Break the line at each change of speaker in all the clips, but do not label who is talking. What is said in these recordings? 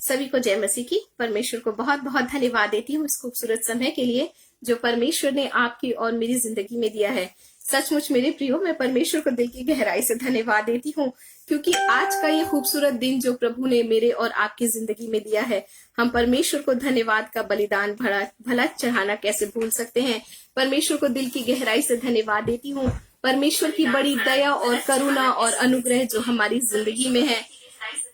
सभी को जय मसीह की। परमेश्वर को बहुत बहुत धन्यवाद देती हूँ इस खूबसूरत समय के लिए जो परमेश्वर ने आपकी और मेरी जिंदगी में दिया है। सचमुच मेरे प्रियो, मैं परमेश्वर को दिल की गहराई से धन्यवाद देती हूँ क्योंकि आज का ये खूबसूरत दिन जो प्रभु ने मेरे और आपकी जिंदगी में दिया है, हम परमेश्वर को धन्यवाद का बलिदान भला चढ़ाना कैसे भूल सकते हैं। परमेश्वर को दिल की गहराई से धन्यवाद देती हूँ। परमेश्वर की बड़ी दया और करुणा और अनुग्रह जो हमारी जिंदगी में है,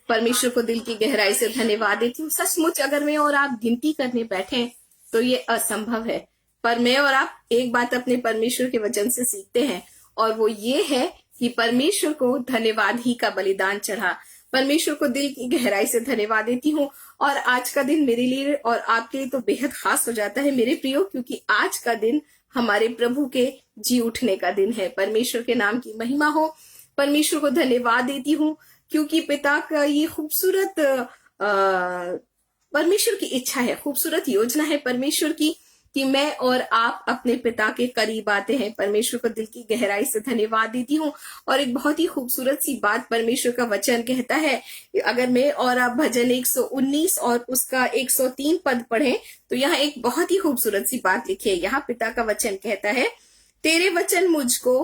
परमेश्वर को दिल की गहराई से धन्यवाद देती हूँ। सचमुच अगर मैं और आप गिनती करने बैठे तो ये असंभव है, पर मैं और आप एक बात अपने परमेश्वर के वचन से सीखते हैं और वो ये है कि परमेश्वर को धन्यवाद ही का बलिदान चढ़ा। परमेश्वर को दिल की गहराई से धन्यवाद देती हूँ और आज का दिन मेरे लिए और आपके लिए तो बेहद खास हो जाता है मेरे प्रियो, क्योंकि आज का दिन हमारे प्रभु के जी उठने का दिन है। परमेश्वर के नाम की महिमा हो। परमेश्वर को धन्यवाद देती हूँ क्योंकि पिता का ये खूबसूरत परमेश्वर की इच्छा है, खूबसूरत योजना है परमेश्वर की कि मैं और आप अपने पिता के करीब आते हैं। परमेश्वर को दिल की गहराई से धन्यवाद देती हूँ। और एक बहुत ही खूबसूरत सी बात परमेश्वर का वचन कहता है, अगर मैं और आप भजन 119 और उसका 103 पद पढ़ें तो यहाँ एक बहुत ही खूबसूरत सी बात लिखी है। यहाँ पिता का वचन कहता है, तेरे वचन मुझको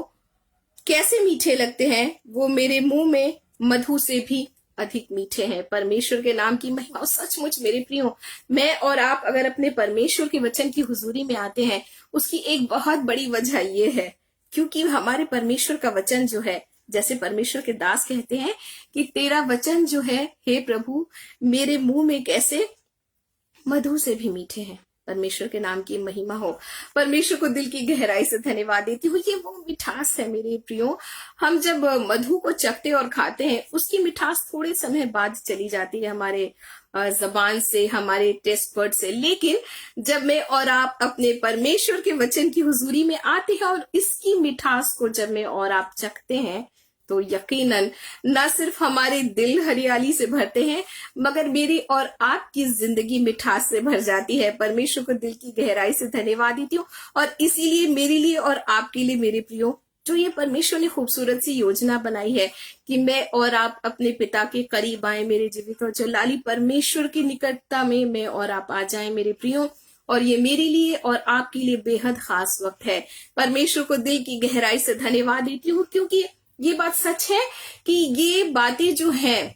कैसे मीठे लगते हैं, वो मेरे मुंह में मधु से भी अधिक मीठे हैं। परमेश्वर के नाम की महिमा। सचमुच मेरे प्रियो, मैं और आप अगर अपने परमेश्वर के वचन की हुजूरी में आते हैं, उसकी एक बहुत बड़ी वजह ये है क्योंकि हमारे परमेश्वर का वचन जो है, जैसे परमेश्वर के दास कहते हैं कि तेरा वचन जो है हे प्रभु मेरे मुंह में कैसे मधु से भी मीठे हैं। परमेश्वर के नाम की महिमा हो। परमेश्वर को दिल की गहराई से धन्यवाद देती हूँ। ये वो मिठास है मेरे प्रियो, हम जब मधु को चखते और खाते हैं उसकी मिठास थोड़े समय बाद चली जाती है हमारे जबान से, हमारे टेस्ट बर्ड से, लेकिन जब मैं और आप अपने परमेश्वर के वचन की हुजूरी में आते हैं और इसकी मिठास को जब मैं और आप चखते हैं तो यकीनन न सिर्फ हमारे दिल हरियाली से भरते हैं मगर मेरी और आपकी जिंदगी मिठास से भर जाती है। परमेश्वर को दिल की गहराई से धन्यवाद देती हूँ और इसीलिए मेरे लिए और आपके लिए मेरे प्रियो, जो ये परमेश्वर ने खूबसूरत सी योजना बनाई है कि मैं और आप अपने पिता के करीब आए, मेरे जीवित और जलाली परमेश्वर की निकटता में मैं और आप आ जाए मेरे प्रियो, और ये मेरे लिए और आपके लिए बेहद खास वक्त है। परमेश्वर को दिल की गहराई से धन्यवाद देती हूँ क्योंकि ये बात सच है कि ये बातें जो है,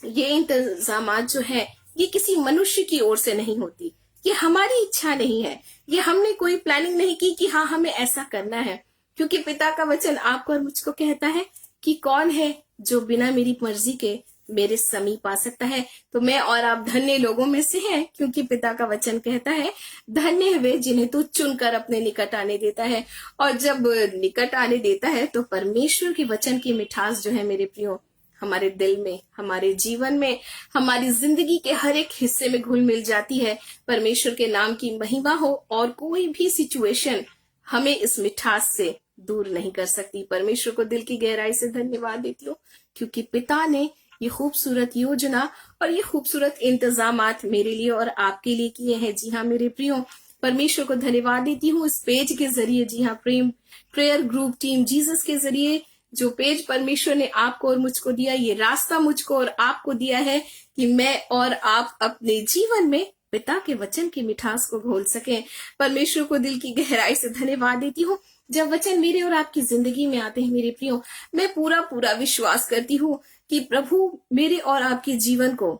ये इंतजामात जो है, ये किसी मनुष्य की ओर से नहीं होती, ये हमारी इच्छा नहीं है, ये हमने कोई प्लानिंग नहीं की कि हाँ हमें ऐसा करना है, क्योंकि पिता का वचन आपको और मुझको कहता है कि कौन है जो बिना मेरी मर्जी के मेरे समीप आ सकता है। तो मैं और आप धन्य लोगों में से हैं क्योंकि पिता का वचन कहता है, धन्य है वे जिन्हें तू चुनकर अपने निकट आने देता है। और जब निकट आने देता है तो परमेश्वर के वचन की मिठास जो है मेरे प्रियो, हमारे दिल में, हमारे जीवन में, हमारी जिंदगी के हर एक हिस्से में घुल मिल जाती है। परमेश्वर के नाम की महिमा हो और कोई भी सिचुएशन हमें इस मिठास से दूर नहीं कर सकती। परमेश्वर को दिल की गहराई से धन्यवाद देती हूँ क्योंकि पिता ने ये खूबसूरत योजना और ये खूबसूरत इंतजामात मेरे लिए और आपके लिए किए हैं। जी हाँ मेरे प्रियो, परमेश्वर को धन्यवाद देती हूँ इस पेज के जरिए, जी हाँ प्रेयर ग्रुप टीम जीसस के जरिए जो पेज परमेश्वर ने आपको और मुझको दिया, ये रास्ता मुझको और आपको दिया है कि मैं और आप अपने जीवन में पिता के वचन की मिठास को घोल सकें। परमेश्वर को दिल की गहराई से धन्यवाद देती हूँ। जब वचन मेरे और आपकी जिंदगी में आते हैं मेरे प्रियो, मैं पूरा विश्वास करती हूँ कि प्रभु मेरे और आपके जीवन को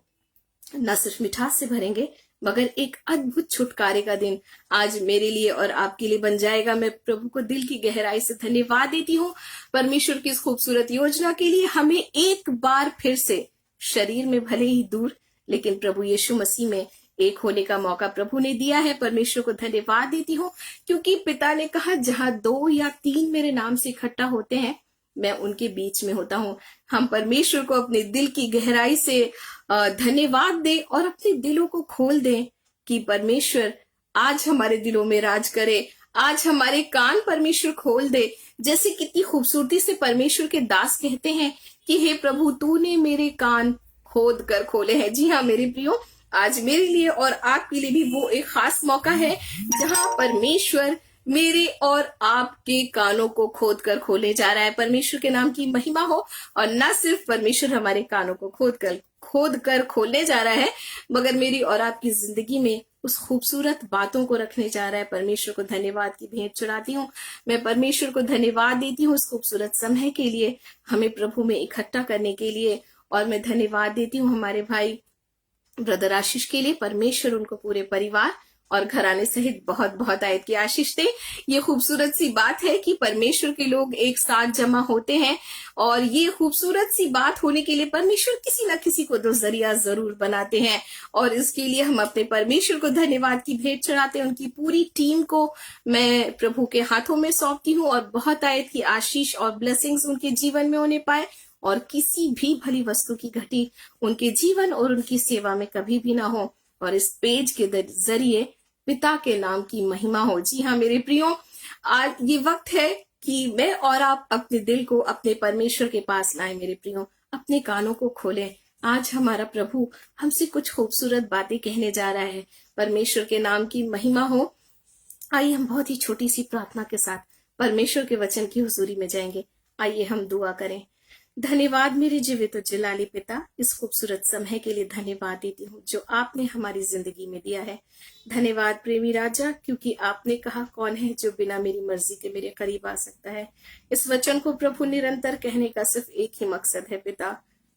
न सिर्फ मिठास से भरेंगे मगर एक अद्भुत छुटकारे का दिन आज मेरे लिए और आपके लिए बन जाएगा। मैं प्रभु को दिल की गहराई से धन्यवाद देती हूँ परमेश्वर की इस खूबसूरत योजना के लिए। हमें एक बार फिर से शरीर में भले ही दूर लेकिन प्रभु यीशु मसीह में एक होने का मौका प्रभु ने दिया है। परमेश्वर को धन्यवाद देती हूँ क्योंकि पिता ने कहा, जहां 2 या 3 मेरे नाम से इकट्ठा होते हैं मैं उनके बीच में होता हूँ। हम परमेश्वर को अपने दिल की गहराई से धन्यवाद दें और अपने दिलों को खोल दें कि परमेश्वर आज हमारे दिलों में राज करे। आज हमारे कान परमेश्वर खोल दे, जैसे कितनी खूबसूरती से परमेश्वर के दास कहते हैं कि हे प्रभु तूने मेरे कान खोद कर खोले हैं। जी हाँ मेरे प्रियो, आज मेरे लिए और आपके लिए भी वो एक खास मौका है जहां परमेश्वर मेरे और आपके कानों को खोद कर खोले जा रहा है। परमेश्वर के नाम की महिमा हो। और न सिर्फ परमेश्वर हमारे कानों को खोद कर खोलने जा रहा है, मगर मेरी और आपकी जिंदगी में उस खूबसूरत बातों को रखने जा रहा है। परमेश्वर को धन्यवाद की भेंट चढ़ाती हूँ। मैं परमेश्वर को धन्यवाद देती हूँ उस खूबसूरत समय के लिए, हमें प्रभु में इकट्ठा करने के लिए। और मैं धन्यवाद देती हूँ हमारे भाई ब्रदर आशीष के लिए। परमेश्वर उनको पूरे परिवार और घराने सहित बहुत बहुत आयत की आशीष दे। ये खूबसूरत सी बात है कि परमेश्वर के लोग एक साथ जमा होते हैं, और ये खूबसूरत सी बात होने के लिए परमेश्वर किसी न किसी को तो जरिया जरूर बनाते हैं। और इसके लिए हम अपने परमेश्वर को धन्यवाद की भेंट चढ़ाते हैं। उनकी पूरी टीम को मैं प्रभु के हाथों में सौंपती हूँ, और बहुत आयत की आशीष और ब्लेसिंग्स उनके जीवन में होने पाए, और किसी भी भली वस्तु की घटी उनके जीवन और उनकी सेवा में कभी भी ना हो। और इस पेज के जरिए पिता के नाम की महिमा हो। जी हाँ मेरे प्रियो, आज ये वक्त है कि मैं और आप अपने दिल को अपने परमेश्वर के पास लाएं। मेरे प्रियो, अपने कानों को खोलें। आज हमारा प्रभु हमसे कुछ खूबसूरत बातें कहने जा रहा है। परमेश्वर के नाम की महिमा हो। आइए हम बहुत ही छोटी सी प्रार्थना के साथ परमेश्वर के वचन की हुजूरी में जाएंगे। आइए हम दुआ करें। धन्यवाद मेरे जीवित और जलाली पिता, इस खूबसूरत समय के लिए धन्यवाद देती हूँ जो आपने हमारी जिंदगी में दिया है। धन्यवाद प्रेमी राजा, क्योंकि आपने कहा कौन है जो बिना मेरी मर्जी के मेरे करीब आ सकता है। इस वचन को प्रभु निरंतर कहने का सिर्फ एक ही मकसद है पिता,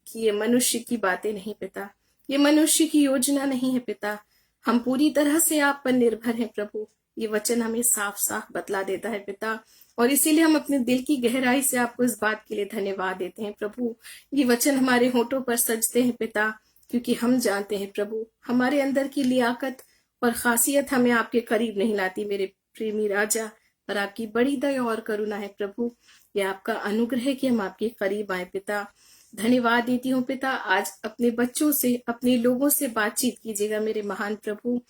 कि ये मनुष्य की बातें नहीं पिता, ये मनुष्य की योजना नहीं है पिता। हम पूरी तरह से आप पर निर्भर हैं प्रभु। ये वचन हमें साफ साफ बतला देता है पिता, और इसीलिए हम अपने दिल की गहराई से आपको इस बात के लिए धन्यवाद देते हैं प्रभु। ये वचन हमारे होठों पर सजते हैं पिता, क्योंकि हम जानते हैं प्रभु हमारे अंदर की लियाकत और खासियत हमें आपके करीब नहीं लाती मेरे प्रेमी राजा, पर आपकी बड़ी दया और करुणा है प्रभु। ये आपका अनुग्रह है कि हम आपके करीब आए पिता। धन्यवाद देती हूँ पिता, आज अपने बच्चों से, अपने लोगों से बातचीत कीजिएगा मेरे महान प्रभु।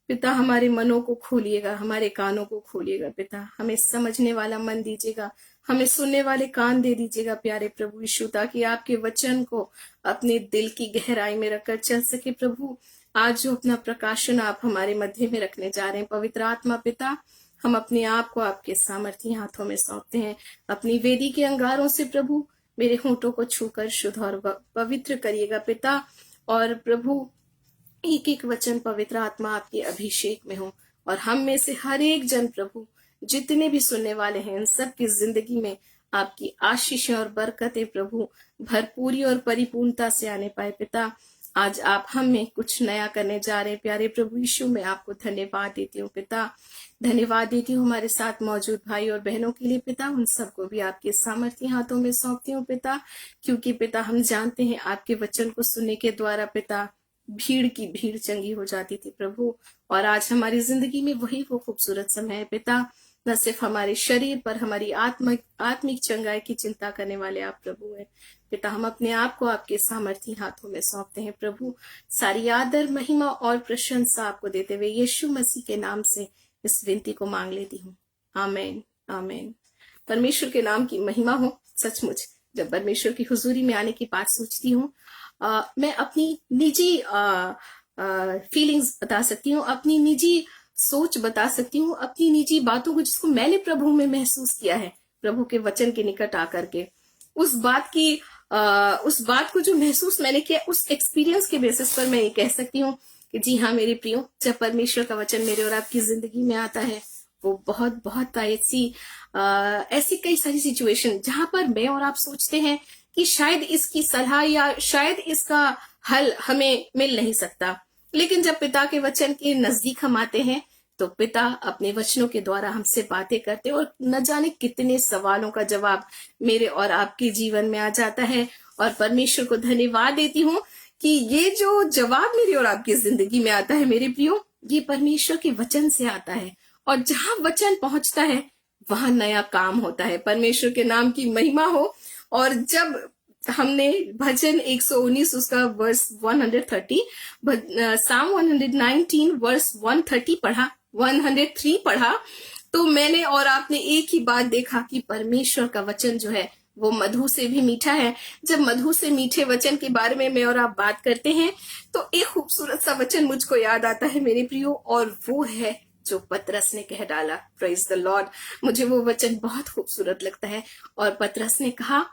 पिता हमारे मनों को खोलिएगा, हमारे कानों को खोलिएगा पिता। हमें समझने वाला मन दीजिएगा, हमें सुनने वाले कान दे दीजिएगा प्यारे प्रभु यीशु, ताकि आपके वचन को अपने दिल की गहराई में रखकर चल सके प्रभु। आज जो अपना प्रकाशन आप हमारे मध्य में रखने जा रहे हैं पवित्र आत्मा पिता, हम अपने आप को आपके सामर्थी हाथों में सौंपते हैं। अपनी वेदी के अंगारों से प्रभु मेरे होठों को छूकर शुद्ध और पवित्र करिएगा पिता। और प्रभु एक एक वचन पवित्र आत्मा आपके अभिषेक में हो, और हम में से हर एक जन प्रभु जितने भी सुनने वाले हैं इन सब की जिंदगी में आपकी आशीष और बरकतें प्रभु भरपूरी और परिपूर्णता से आने पाए पिता। आज आप हम में कुछ नया करने जा रहे हैं प्यारे प्रभु यीशु। मैं आपको धन्यवाद देती हूँ पिता। धन्यवाद देती हूँ हमारे साथ मौजूद भाई और बहनों के लिए पिता, उन सबको भी आपके सामर्थ्य हाथों में सौंपती हूँ पिता, क्योंकि पिता हम जानते हैं आपके वचन को सुनने के द्वारा पिता भीड़ की भीड़ चंगी हो जाती थी प्रभु। और आज हमारी जिंदगी में वही वो खूबसूरत समय है पिता, न सिर्फ हमारे शरीर पर हमारी आत्मिक चंगाई की चिंता करने वाले आप प्रभु हैं पिता। हम अपने आप को आपके सामर्थी हाथों में सौंपते हैं प्रभु। सारी आदर महिमा और प्रशंसा आपको देते हुए यीशु मसीह के नाम से इस विनती को मांग लेती हूँ। आमीन आमीन। परमेश्वर के नाम की महिमा हो। सचमुच जब परमेश्वर की हुजूरी में आने की बात सोचती हूँ, मैं अपनी निजी फीलिंग्स बता सकती हूँ, अपनी निजी सोच बता सकती हूँ, अपनी निजी बातों को जिसको मैंने प्रभु में महसूस किया है, प्रभु के वचन के निकट आकर के उस बात को जो महसूस मैंने किया, उस एक्सपीरियंस के बेसिस पर मैं ये कह सकती हूँ कि जी हाँ मेरे प्रियो, जब परमेश्वर का वचन मेरे और आपकी जिंदगी में आता है, वो बहुत बहुत ऐसी कई सारी सिचुएशन जहां पर मैं और आप सोचते हैं कि शायद इसकी सलाह या शायद इसका हल हमें मिल नहीं सकता, लेकिन जब पिता के वचन के नजदीक हम आते हैं तो पिता अपने वचनों के द्वारा हमसे बातें करते हैं, और न जाने कितने सवालों का जवाब मेरे और आपके जीवन में आ जाता है। और परमेश्वर को धन्यवाद देती हूँ कि ये जो जवाब मेरी और आपकी जिंदगी में आता है मेरे प्रियो, ये परमेश्वर के वचन से आता है, और जहां वचन पहुंचता है वहां नया काम होता है। परमेश्वर के नाम की महिमा हो। और जब हमने भजन 119 उसका वर्स 130, साम 119 वर्स 130 पढ़ा, 103 पढ़ा, तो मैंने और आपने एक ही बात देखा कि परमेश्वर का वचन जो है वो मधु से भी मीठा है। जब मधु से मीठे वचन के बारे में मैं और आप बात करते हैं तो एक खूबसूरत सा वचन मुझको याद आता है मेरे प्रियो, और वो है जो पतरस ने कह डाला। Praise the Lord. मुझे वो वचन बहुत खूबसूरत लगता है। और पतरस ने कहा,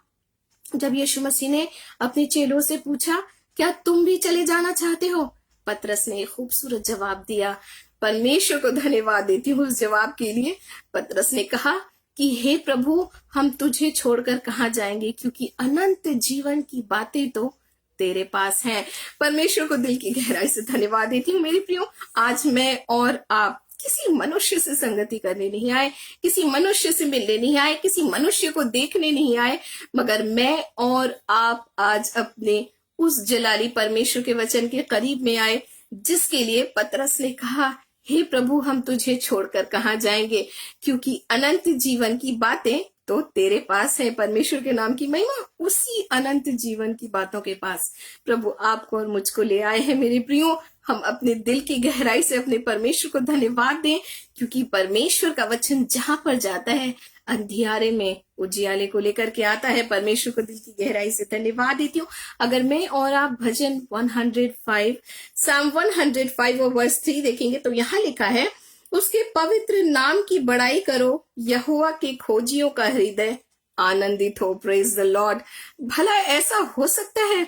जब यीशु मसीह ने अपने चेलों से पूछा, क्या तुम भी चले जाना चाहते हो? पतरस ने एक खूबसूरत जवाब दिया। परमेश्वर को धन्यवाद देती हूँ उस जवाब के लिए। पतरस ने कहा कि हे प्रभु, हम तुझे छोड़कर कहाँ जाएंगे, क्योंकि अनंत जीवन की बातें तो तेरे पास हैं। परमेश्वर को दिल की गहराई से धन्यवाद देती हूँ। मेरे प्रियो, आज मैं और आप किसी मनुष्य से संगति करने नहीं आए, किसी मनुष्य से मिलने नहीं आए, किसी मनुष्य को देखने नहीं आए, मगर मैं और आप आज अपने उस जलाली परमेश्वर के वचन के करीब में आए, जिसके लिए पतरस ने कहा, हे प्रभु, हम तुझे छोड़कर कहाँ जाएंगे, क्योंकि अनंत जीवन की बातें तो तेरे पास है। परमेश्वर के नाम की महिमा। उसी अनंत जीवन की बातों के पास प्रभु आपको और मुझको ले आए हैं। मेरे प्रियो, हम अपने दिल की गहराई से अपने परमेश्वर को धन्यवाद दें, क्योंकि परमेश्वर का वचन जहां पर जाता है, अंधियारे में उजियाले को लेकर के आता है। परमेश्वर को दिल की गहराई से धन्यवाद देती हूँ। अगर मैं और आप भजन 105 साम 105 और वर्स 3 देखेंगे तो यहाँ लिखा है, उसके पवित्र नाम की बड़ाई करो, यहोवा के खोजियों का हृदय आनंदित हो। Praise the Lord. भला ऐसा हो सकता है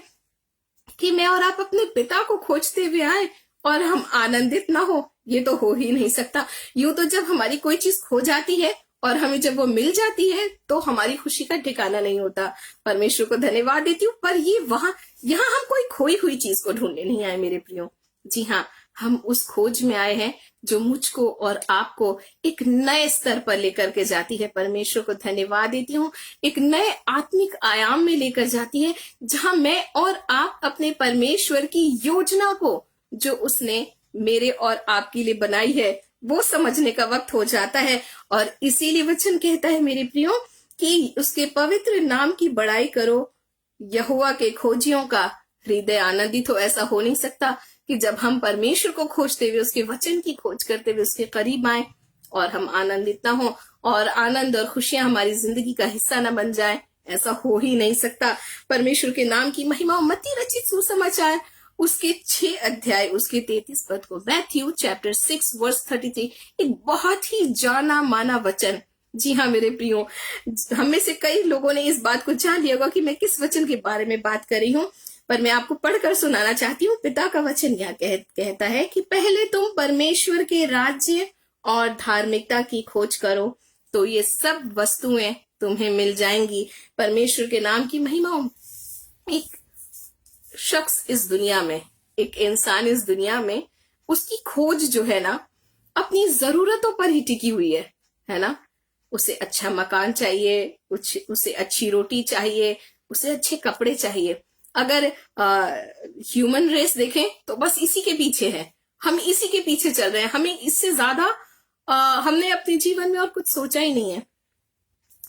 कि मैं और आप अपने पिता को खोजते हुए आए और हम आनंदित ना हो? ये तो हो ही नहीं सकता। यूं तो जब हमारी कोई चीज खो जाती है और हमें जब वो मिल जाती है तो हमारी खुशी का ठिकाना नहीं होता। परमेश्वर को धन्यवाद देती हूँ। पर यहाँ हम कोई खोई हुई चीज को ढूंढने नहीं आए मेरे प्रियो। जी हाँ, हम उस खोज में आए हैं जो मुझको और आपको एक नए स्तर पर लेकर के जाती है। परमेश्वर को धन्यवाद देती हूँ। एक नए आत्मिक आयाम में लेकर जाती है, जहां मैं और आप अपने परमेश्वर की योजना को, जो उसने मेरे और आपके लिए बनाई है, वो समझने का वक्त हो जाता है। और इसीलिए वचन कहता है मेरे प्रियो कि उसके पवित्र नाम की बड़ाई करो, यहोवा के खोजियों का हृदय आनंदित हो। ऐसा हो नहीं सकता कि जब हम परमेश्वर को खोजते हुए, उसके वचन की खोज करते हुए उसके करीब आए और हम आनंदित ना हो और आनंद और खुशियां हमारी जिंदगी का हिस्सा ना बन जाए। ऐसा हो ही नहीं सकता। परमेश्वर के नाम की महिमा। मत्ती रचित सुसमाचार उसके 6 अध्याय उसके 33 पद को, मैथ्यू चैप्टर 6 वर्स 33, एक बहुत ही जाना माना वचन। जी हाँ मेरे प्रियो, हम में से कई लोगों ने इस बात को जान लिया होगा कि मैं किस वचन के बारे में बात कर रही हूँ, पर मैं आपको पढ़कर सुनाना चाहती हूँ। पिता का वचन यह कहता है कि पहले तुम परमेश्वर के राज्य और धार्मिकता की खोज करो, तो ये सब वस्तुएं तुम्हें मिल जाएंगी। परमेश्वर के नाम की महिमा। एक शख्स इस दुनिया में, एक इंसान इस दुनिया में, उसकी खोज जो है ना, अपनी जरूरतों पर ही टिकी हुई है ना। उसे अच्छा मकान चाहिए, उसे अच्छी रोटी चाहिए, उसे अच्छे कपड़े चाहिए। अगर ह्यूमन रेस देखें तो बस इसी के पीछे है। हम इसी के पीछे चल रहे हैं। हमें इससे ज्यादा हमने अपने जीवन में और कुछ सोचा ही नहीं है।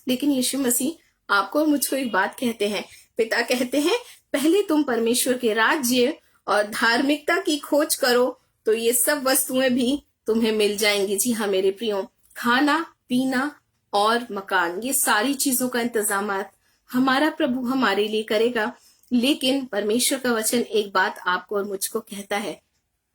लेकिन यीशु मसीह आपको और मुझको एक बात कहते हैं। पिता कहते हैं, पहले तुम परमेश्वर के राज्य और धार्मिकता की खोज करो, तो ये सब वस्तुएं भी तुम्हें मिल जाएंगी। जी हाँ मेरे प्रियो, खाना पीना और मकान, ये सारी चीजों का इंतजाम हमारा प्रभु हमारे लिए करेगा। लेकिन परमेश्वर का वचन एक बात आपको और मुझको कहता है।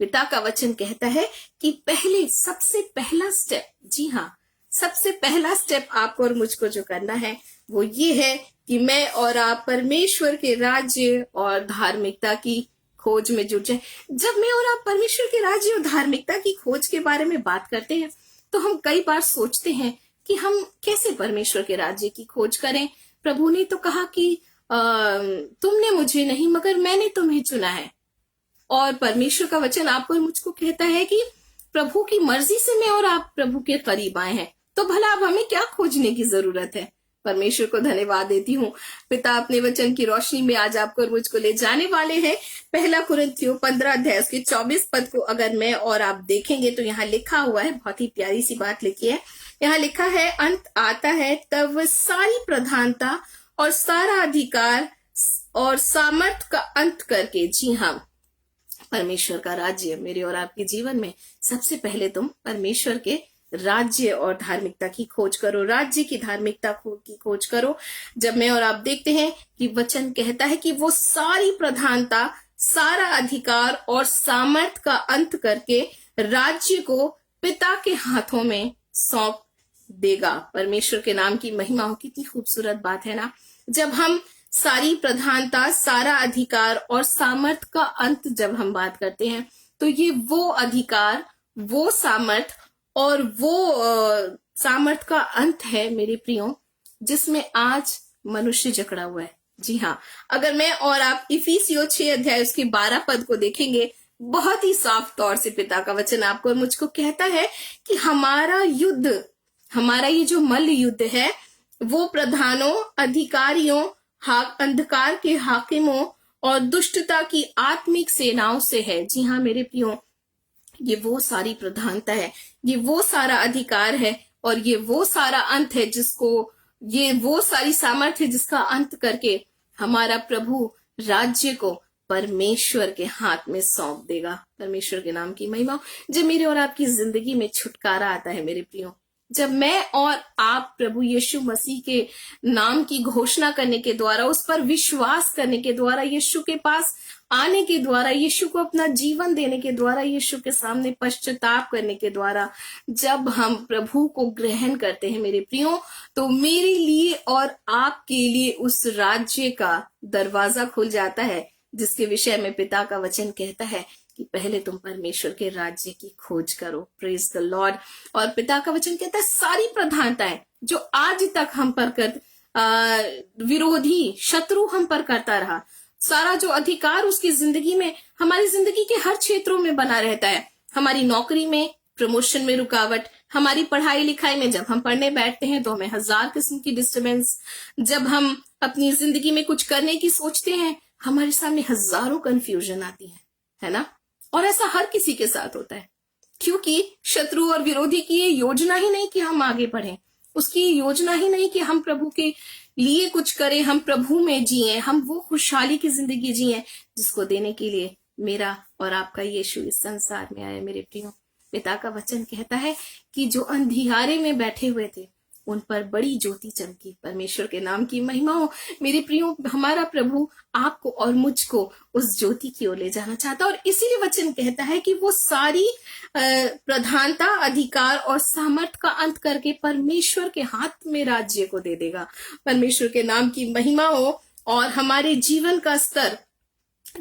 पिता का वचन कहता है कि पहले, सबसे पहला स्टेप, जी हाँ, सबसे पहला स्टेप आपको और मुझको जो करना है वो ये है कि मैं और आप परमेश्वर के राज्य और धार्मिकता की खोज में जुट जाए। जब मैं और आप परमेश्वर के राज्य और धार्मिकता की खोज के बारे में बात करते हैं तो हम कई बार सोचते हैं कि हम कैसे परमेश्वर के राज्य की खोज करें। प्रभु ने तो कहा कि तुमने मुझे नहीं मगर मैंने तुम्हें चुना है। और परमेश्वर का वचन आपको और मुझको कहता है कि प्रभु की मर्जी से मैं और आप प्रभु के करीब आए हैं। तो भला अब हमें क्या खोजने की जरूरत है? परमेश्वर को धन्यवाद देती हूँ। पिता अपने वचन की रोशनी में आज आपको और मुझको ले जाने वाले हैं। पहला कुरिन्थियों 15 अध्याय उसके 24 पद को अगर मैं और आप देखेंगे तो यहाँ लिखा हुआ है, बहुत ही प्यारी सी बात लिखी है। यहाँ लिखा है, अंत आता है तब सारी प्रधानता और सारा अधिकार और सामर्थ का अंत करके। जी हाँ, परमेश्वर का राज्य मेरे और आपके जीवन में, सबसे पहले तुम परमेश्वर के राज्य और धार्मिकता की खोज करो, राज्य की धार्मिकता की खोज करो। जब मैं और आप देखते हैं कि वचन कहता है कि वो सारी प्रधानता, सारा अधिकार और सामर्थ का अंत करके राज्य को पिता के हाथों में सौंप देगा। परमेश्वर के नाम की महिमा हो। कितनी खूबसूरत बात है ना। जब हम सारी प्रधानता, सारा अधिकार और सामर्थ का अंत जब हम बात करते हैं, तो ये वो अधिकार, वो सामर्थ और वो सामर्थ का अंत है मेरे प्रियो, जिसमें आज मनुष्य जकड़ा हुआ है। जी हाँ, अगर मैं और आप इफिसियों 6 अध्याय उसके 12 पद को देखेंगे, बहुत ही साफ तौर से पिता का वचन आपको और मुझको कहता है कि हमारा युद्ध, हमारा ये जो मल्ल युद्ध है, वो प्रधानों, अधिकारियों, अंधकार के हाकिमों और दुष्टता की आत्मिक सेनाओं से है। जी हाँ मेरे प्रियो, ये वो सारी प्रधानता है, ये वो सारा अधिकार है और ये वो सारा अंत है जिसको, ये वो सारी सामर्थ्य है जिसका अंत करके हमारा प्रभु राज्य को परमेश्वर के हाथ में सौंप देगा। परमेश्वर के नाम की महिमा। जब मेरे और आपकी जिंदगी में छुटकारा आता है मेरे प्रियो, जब मैं और आप प्रभु यीशु मसीह के नाम की घोषणा करने के द्वारा, उस पर विश्वास करने के द्वारा, यीशु के पास आने के द्वारा, यीशु को अपना जीवन देने के द्वारा, यीशु के सामने पश्चाताप करने के द्वारा, जब हम प्रभु को ग्रहण करते हैं मेरे प्रियो, तो मेरे लिए और आपके लिए उस राज्य का दरवाजा खुल जाता है, जिसके विषय में पिता का वचन कहता है कि पहले तुम परमेश्वर के राज्य की खोज करो। Praise the Lord. और पिता का वचन कहता है सारी प्रधानताएं जो आज तक हम पर विरोधी शत्रु हम पर करता रहा, सारा जो अधिकार उसकी जिंदगी में, हमारी जिंदगी के हर क्षेत्रों में बना रहता है। हमारी नौकरी में प्रमोशन में रुकावट, हमारी पढ़ाई लिखाई में जब हम पढ़ने बैठते हैं तो हमें 1000 किस्म की डिस्टर्बेंस, जब हम अपनी जिंदगी में कुछ करने की सोचते हैं हमारे सामने हजारों कंफ्यूजन आती है ना। और ऐसा हर किसी के साथ होता है, क्योंकि शत्रु और विरोधी की ये योजना ही नहीं कि हम आगे बढ़ें, उसकी योजना ही नहीं कि हम प्रभु के लिए कुछ करें, हम प्रभु में जिए, हम वो खुशहाली की जिंदगी जिए जिसको देने के लिए मेरा और आपका यीशु इस संसार में आया। मेरे प्रियो, पिता का वचन कहता है कि जो अंधियारे में बैठे हुए थे उन पर बड़ी ज्योति चमकी। परमेश्वर के नाम की महिमा हो। मेरे प्रियो, हमारा प्रभु आपको और मुझको उस ज्योति की ओर ले जाना चाहता है और इसीलिए वचन कहता है कि वो सारी प्रधानता, अधिकार और सामर्थ का अंत करके परमेश्वर के हाथ में राज्य को दे देगा। परमेश्वर के नाम की महिमा हो। और हमारे जीवन का स्तर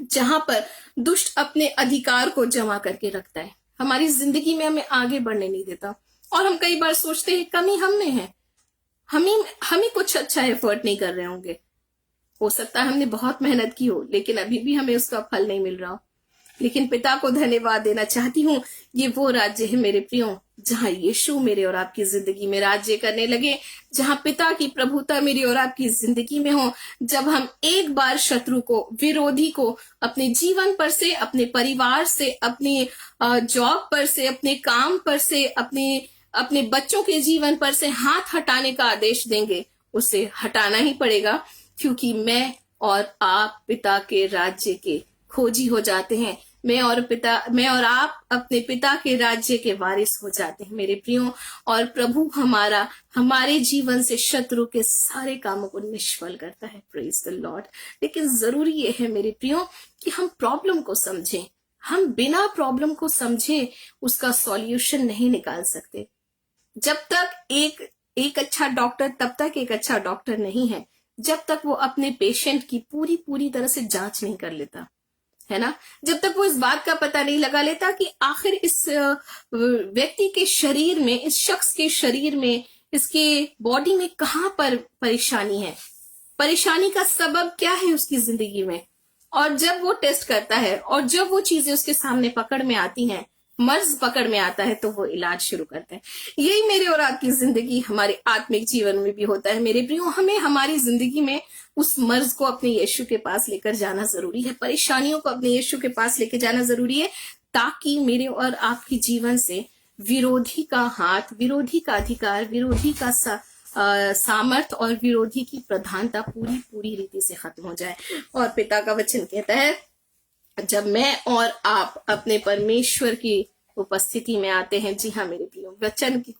जहां पर दुष्ट अपने अधिकार को जमा करके रखता है, हमारी जिंदगी में हमें आगे बढ़ने नहीं देता, और हम कई बार सोचते हैं कमी हम में है, हम ही कुछ अच्छा एफर्ट नहीं कर रहे होंगे, हो सकता है हमने बहुत मेहनत की हो लेकिन अभी भी हमें उसका फल नहीं मिल रहा हो। लेकिन पिता को धन्यवाद देना चाहती हूँ, ये वो राज्य है मेरे प्रियो जहां यीशु मेरे और आपकी जिंदगी में राज्य करने लगे, जहां पिता की प्रभुता मेरी और आपकी जिंदगी में हो। जब हम एक बार शत्रु को, विरोधी को अपने जीवन पर से, अपने परिवार से, अपने जॉब पर से, अपने काम पर से, अपने बच्चों के जीवन पर से हाथ हटाने का आदेश देंगे, उसे हटाना ही पड़ेगा, क्योंकि मैं और आप पिता के राज्य के खोजी हो जाते हैं। मैं और आप अपने पिता के राज्य के वारिस हो जाते हैं मेरे प्रियो। और प्रभु हमारे जीवन से शत्रु के सारे कामों को निष्फल करता है। Praise the Lord. लेकिन जरूरी ये है मेरे प्रियो कि हम प्रॉब्लम को समझें। हम बिना प्रॉब्लम को समझे उसका सॉल्यूशन नहीं निकाल सकते। जब तक एक अच्छा डॉक्टर, तब तक एक अच्छा डॉक्टर नहीं है जब तक वो अपने पेशेंट की पूरी तरह से जांच नहीं कर लेता, है ना। जब तक वो इस बात का पता नहीं लगा लेता कि आखिर इस व्यक्ति के शरीर में, इस शख्स के शरीर में, इसके बॉडी में कहां पर परेशानी है, परेशानी का सबब क्या है उसकी जिंदगी में। और जब वो टेस्ट करता है और जब वो चीजें उसके सामने पकड़ में आती हैं, मर्ज पकड़ में आता है, तो वो इलाज शुरू करता है। यही मेरे और आपकी जिंदगी, हमारे आत्मिक जीवन में भी होता है मेरे प्रियो। हमें हमारी जिंदगी में उस मर्ज को अपने यीशु के पास लेकर जाना जरूरी है, परेशानियों को अपने यीशु के पास लेकर जाना जरूरी है, ताकि मेरे और आपके जीवन से विरोधी का हाथ, विरोधी का अधिकार, विरोधी का सामर्थ और विरोधी की प्रधानता पूरी रीति से खत्म हो जाए। और पिता का वचन कहता है, जब मैं और आप अपने परमेश्वर की उपस्थिति में आते हैं, जी हाँ मेरे प्रियो, वचन की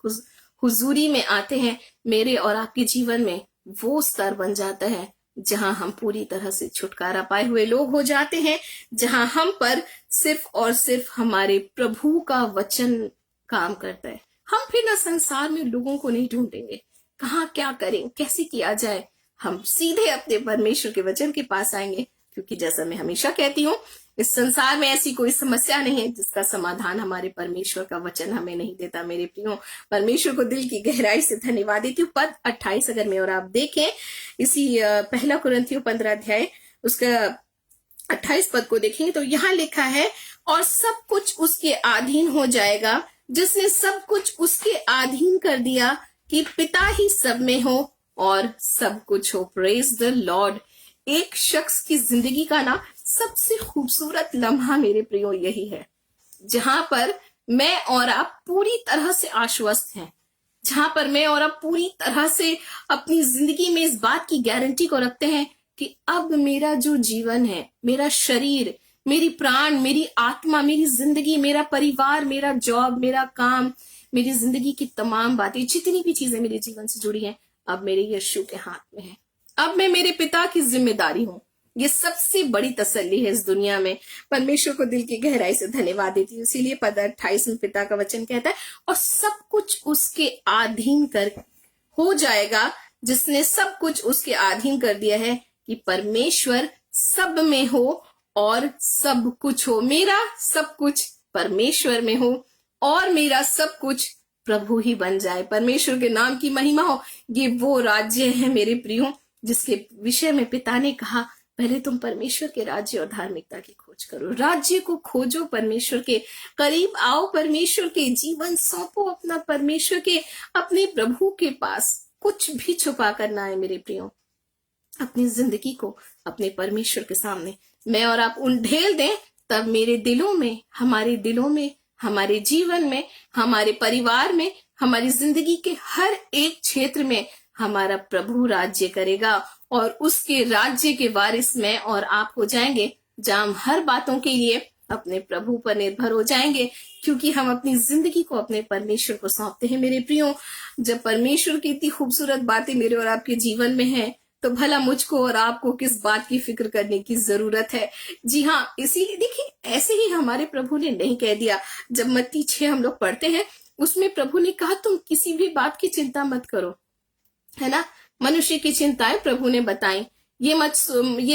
हुजूरी में आते हैं, मेरे और आपके जीवन में वो स्तर बन जाता है जहां हम पूरी तरह से छुटकारा पाए हुए लोग हो जाते हैं, जहां हम पर सिर्फ और सिर्फ हमारे प्रभु का वचन काम करता है। हम फिर ना संसार में लोगों को नहीं ढूंढेंगे, कहाँ क्या करें, कैसे किया जाए। हम सीधे अपने परमेश्वर के वचन के पास आएंगे, क्योंकि जैसा मैं हमेशा कहती हूँ, इस संसार में ऐसी कोई समस्या नहीं है जिसका समाधान हमारे परमेश्वर का वचन हमें नहीं देता। मेरे प्रियो, परमेश्वर को दिल की गहराई से धन्यवाद देती हूँ। पद 28 अगर मैं और आप देखें, इसी पहला कुरिन्थियों 15 अध्याय उसका 28 पद को देखेंगे तो यहाँ लिखा है, और सब कुछ उसके अधीन हो जाएगा, जिसने सब कुछ उसके अधीन कर दिया कि पिता ही सब में हो और सब कुछ हो। Praise the Lord. एक शख्स की जिंदगी का ना सबसे खूबसूरत लम्हा मेरे प्रियो यही है, जहां पर मैं और आप पूरी तरह से आश्वस्त हैं, जहां पर मैं और आप पूरी तरह से अपनी जिंदगी में इस बात की गारंटी को रखते हैं कि अब मेरा जो जीवन है, मेरा शरीर, मेरी प्राण, मेरी आत्मा, मेरी जिंदगी, मेरा परिवार, मेरा जॉब, मेरा काम, मेरी जिंदगी की तमाम बातें, जितनी भी चीजें मेरे जीवन से जुड़ी हैं, अब मेरे यीशु के हाथ में है। अब मैं मेरे पिता की जिम्मेदारी हूं। ये सबसे बड़ी तसल्ली है इस दुनिया में। परमेश्वर को दिल की गहराई से धन्यवाद देती हूँ। इसीलिए पद 28 में पिता का वचन कहता है, और सब कुछ उसके अधीन कर हो जाएगा, जिसने सब कुछ उसके अधीन कर दिया है कि परमेश्वर सब में हो और सब कुछ हो। मेरा सब कुछ परमेश्वर में हो और मेरा सब कुछ प्रभु ही बन जाए। परमेश्वर के नाम की महिमा हो। ये वो राज्य है मेरे प्रियो, जिसके विषय में पिता ने कहा, पहले तुम परमेश्वर के राज्य और धार्मिकता की खोज करो। राज्य को खोजो, परमेश्वर के करीब आओ, परमेश्वर के जीवन सौंपो अपना परमेश्वर के, अपने प्रभु के पास। कुछ भी छुपा कर ना आए मेरे प्रियो। अपनी जिंदगी को अपने परमेश्वर के सामने मैं और आप ढेल दें, तब मेरे दिलों में, हमारे दिलों में, हमारे जीवन में, हमारे परिवार में, हमारी जिंदगी के हर एक क्षेत्र में हमारा प्रभु राज्य करेगा और उसके राज्य के वारिस मैं और आप हो जाएंगे, जहां हम हर बातों के लिए अपने प्रभु पर निर्भर हो जाएंगे, क्योंकि हम अपनी जिंदगी को अपने परमेश्वर को सौंपते हैं। मेरे प्रियो, जब परमेश्वर की इतनी खूबसूरत बातें मेरे और आपके जीवन में है, तो भला मुझको और आपको किस बात की फिक्र करने की जरूरत है। जी हाँ, इसीलिए देखिए, ऐसे ही हमारे प्रभु ने नहीं कह दिया। जब मत्ती 6 हम लोग पढ़ते हैं, उसमें प्रभु ने कहा, तुम किसी भी बात की चिंता मत करो, है ना। मनुष्य की चिंताएं प्रभु ने बताई। ये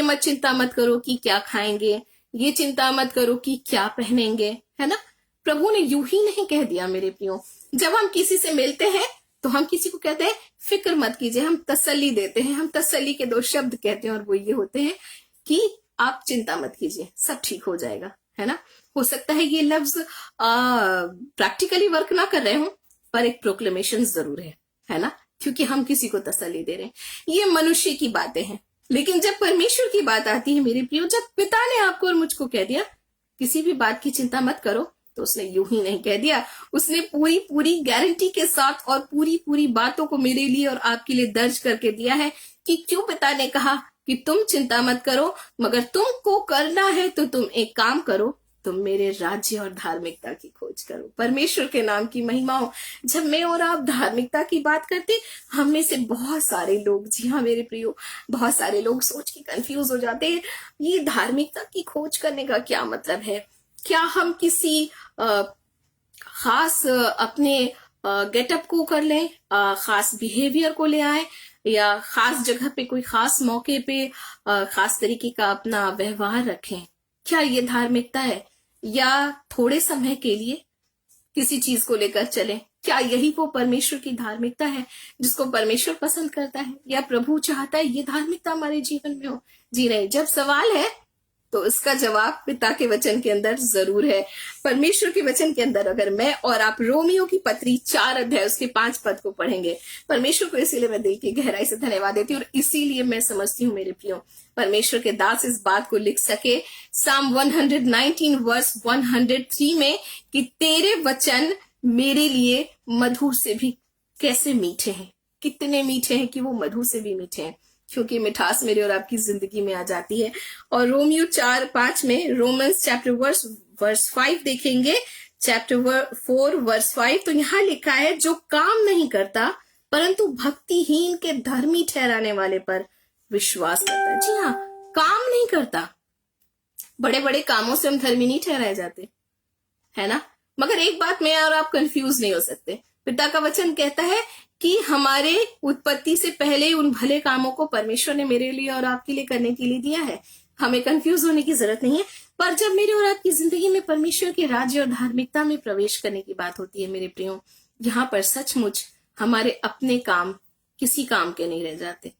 मत चिंता मत करो कि क्या खाएंगे, ये चिंता मत करो कि क्या पहनेंगे, है ना। प्रभु ने यूं ही नहीं कह दिया मेरे प्रियो। जब हम किसी से मिलते हैं तो हम किसी को कहते हैं फिक्र मत कीजिए, हम तसल्ली देते हैं। हम तसल्ली के 2 शब्द कहते हैं और वो ये होते हैं कि आप चिंता मत कीजिए, सब ठीक हो जाएगा, है ना। हो सकता है ये लफ्ज प्रैक्टिकली वर्क ना कर रहे हो, पर एक प्रोक्लेमेशन जरूर है ना, क्योंकि हम किसी को तसल्ली दे रहे हैं। ये मनुष्य की बातें हैं, लेकिन जब परमेश्वर की बात आती है मेरे प्रियो, जब पिता ने आपको और मुझको कह दिया किसी भी बात की चिंता मत करो, तो उसने यूं ही नहीं कह दिया। उसने पूरी पूरी गारंटी के साथ और पूरी पूरी बातों को मेरे लिए और आपके लिए दर्ज करके दिया है कि क्यों पिता ने कहा कि तुम चिंता मत करो, मगर तुमको करना है तो तुम एक काम करो, तुम मेरे राज्य और धार्मिकता की खोज करो। परमेश्वर के नाम की महिमा हो। जब मैं और आप धार्मिकता की बात करते, हम में से बहुत सारे लोग, जी हाँ मेरे प्रियो, बहुत सारे लोग सोच के कंफ्यूज हो जाते हैं, ये धार्मिकता की खोज करने का क्या मतलब है। क्या हम किसी खास अपने गेटअप को कर लें, खास बिहेवियर को ले आए, या खास जगह पे, कोई खास मौके पे खास तरीके का अपना व्यवहार रखें? क्या ये धार्मिकता है? या थोड़े समय के लिए किसी चीज को लेकर चलें? क्या यही वो परमेश्वर की धार्मिकता है जिसको परमेश्वर पसंद करता है, या प्रभु चाहता है ये धार्मिकता हमारे जीवन में हो? जी नहीं। जब सवाल है तो इसका जवाब पिता के वचन के अंदर जरूर है। परमेश्वर के वचन के अंदर अगर मैं और आप रोमियो की पत्री 4 अध्याय उसके 5 पद को पढ़ेंगे, परमेश्वर को इसीलिए मैं दिल की गहराई से धन्यवाद देती हूँ, और इसीलिए मैं समझती हूँ मेरे प्रियो, परमेश्वर के दास इस बात को लिख सके साम 119 वर्स 103 में कि तेरे वचन मेरे लिए मधु से भी कैसे मीठे हैं। कितने मीठे हैं कि वो मधु से भी मीठे हैं, क्योंकि मिठास मेरे और आपकी जिंदगी में आ जाती है। और रोमियो 4:5 में, रोमन्स चैप्टर वर्स 5 देखेंगे, चैप्टर 4 वर्स 5, तो यहाँ लिखा है, जो काम नहीं करता परंतु भक्तिहीन के धर्मी ठहराने वाले पर विश्वास करता है। जी हाँ, काम नहीं करता। बड़े बड़े कामों से हम धर्मी नहीं ठहराए जाते, है ना। मगर एक बात, मैं और आप कंफ्यूज नहीं हो सकते। पिता का वचन कहता है कि हमारे उत्पत्ति से पहले उन भले कामों को परमेश्वर ने मेरे लिए और आपके लिए करने के लिए दिया है। हमें कंफ्यूज होने की जरूरत नहीं है। पर जब मेरे और आपकी जिंदगी में परमेश्वर के राज्य और धार्मिकता में प्रवेश करने की बात होती है मेरे प्रियो, यहाँ पर सचमुच हमारे अपने काम किसी काम के नहीं रह जाते।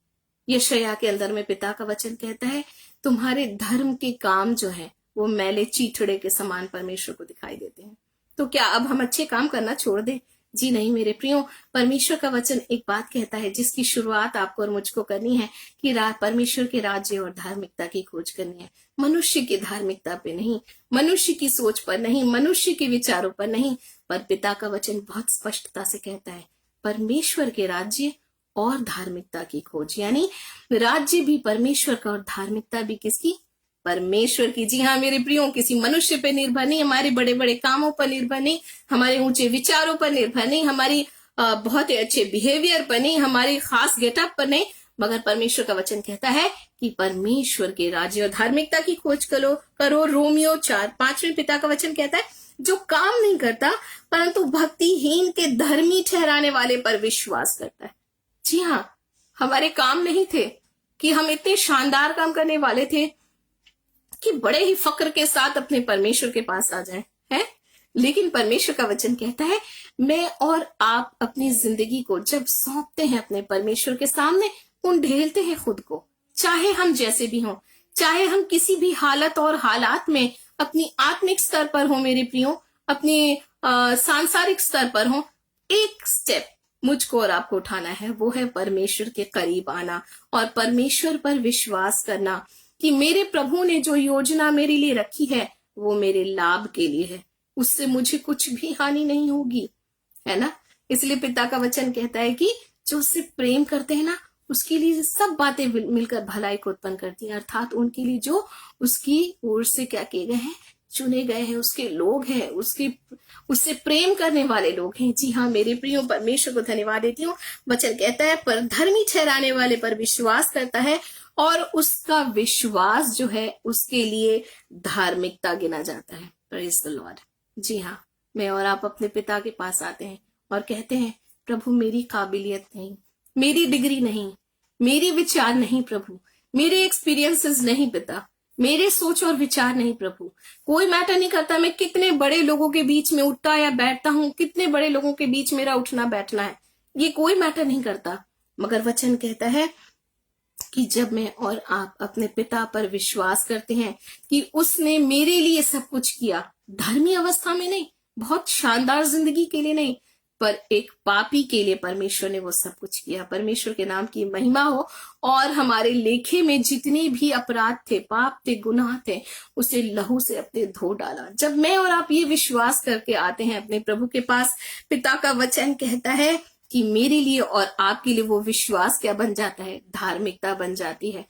यशायाह के अंदर में पिता का वचन कहता है, तुम्हारे धर्म के काम जो है वो मैले चीथड़े के समान परमेश्वर को दिखाई देते हैं। तो क्या अब हम अच्छे काम करना छोड़ दें? जी नहीं मेरे प्रियो। परमेश्वर का वचन एक बात कहता है जिसकी शुरुआत आपको और मुझको करनी है कि परमेश्वर के राज्य और धार्मिकता की खोज करनी है। मनुष्य की धार्मिकता पे नहीं, मनुष्य की सोच पर नहीं, मनुष्य के विचारों पर नहीं, पर पिता का वचन बहुत स्पष्टता से कहता है परमेश्वर के राज्य और धार्मिकता की खोज। यानी राज्य भी परमेश्वर का और धार्मिकता भी किसकी? परमेश्वर की। जी हाँ मेरे प्रियो, किसी मनुष्य पे निर्भर नहीं, हमारे बड़े बड़े कामों पर निर्भर नहीं, हमारे ऊंचे विचारों पर निर्भर नहीं, हमारी बहुत ही अच्छे बिहेवियर पर नहीं, हमारी खास गेटअप पर नहीं, मगर परमेश्वर का वचन कहता है कि परमेश्वर के राज्य और धार्मिकता की खोज करो। रोमियो 4:5 में पिता का वचन कहता है जो काम नहीं करता परंतु भक्तिहीन के धर्मी ठहराने वाले पर विश्वास करता है। जी हाँ, हमारे काम नहीं थे कि हम इतने शानदार काम करने वाले थे कि बड़े ही फक्र के साथ अपने परमेश्वर के पास आ जाएं, है? लेकिन परमेश्वर का वचन कहता है मैं और आप अपनी जिंदगी को जब सौंपते हैं अपने परमेश्वर के सामने, उन ढेलते हैं खुद को, चाहे हम जैसे भी हों, चाहे हम किसी भी हालत और हालात में अपनी आत्मिक स्तर पर हो मेरे प्रियो, अपने सांसारिक स्तर पर हो, एक स्टेप मुझको और आपको उठाना है, वो है परमेश्वर के करीब आना और परमेश्वर पर विश्वास करना कि मेरे प्रभु ने जो योजना मेरे लिए रखी है वो मेरे लाभ के लिए है, उससे मुझे कुछ भी हानि नहीं होगी, है ना? इसलिए पिता का वचन कहता है कि जो उससे प्रेम करते हैं ना उसके लिए सब बातें मिलकर भलाई को उत्पन्न करती हैं, अर्थात उनके लिए जो उसकी ओर से क्या किए गए हैं, चुने गए हैं, उसके लोग हैं, उससे प्रेम करने वाले लोग हैं। जी हाँ मेरे प्रियो, परमेश्वर को धन्यवाद देती हूँ। वचन कहता है पर धर्मी ठहराने वाले पर विश्वास करता है और उसका विश्वास जो है उसके लिए धार्मिकता गिना जाता है। Praise the Lord. जी हाँ, मैं और आप अपने पिता के पास आते हैं और कहते हैं प्रभु मेरी काबिलियत नहीं, मेरी डिग्री नहीं, मेरी विचार नहीं प्रभु, मेरे एक्सपीरियंसेस नहीं पिता, मेरे सोच और विचार नहीं प्रभु, कोई मैटर नहीं करता मैं कितने बड़े लोगों के बीच में उठता या बैठता हूं, कितने बड़े लोगों के बीच मेरा उठना बैठना है, ये कोई मैटर नहीं करता। मगर वचन कहता है कि जब मैं और आप अपने पिता पर विश्वास करते हैं कि उसने मेरे लिए सब कुछ किया, धर्मी अवस्था में नहीं, बहुत शानदार जिंदगी के लिए नहीं, पर एक पापी के लिए परमेश्वर ने वो सब कुछ किया। परमेश्वर के नाम की महिमा हो। और हमारे लेखे में जितने भी अपराध थे, पाप थे, गुनाह थे, उसे लहू से अपने धो डाला। जब मैं और आप ये विश्वास करके आते हैं अपने प्रभु के पास, पिता का वचन कहता है कि मेरे लिए और आपके लिए वो विश्वास क्या बन जाता है, धार्मिकता बन जाती है।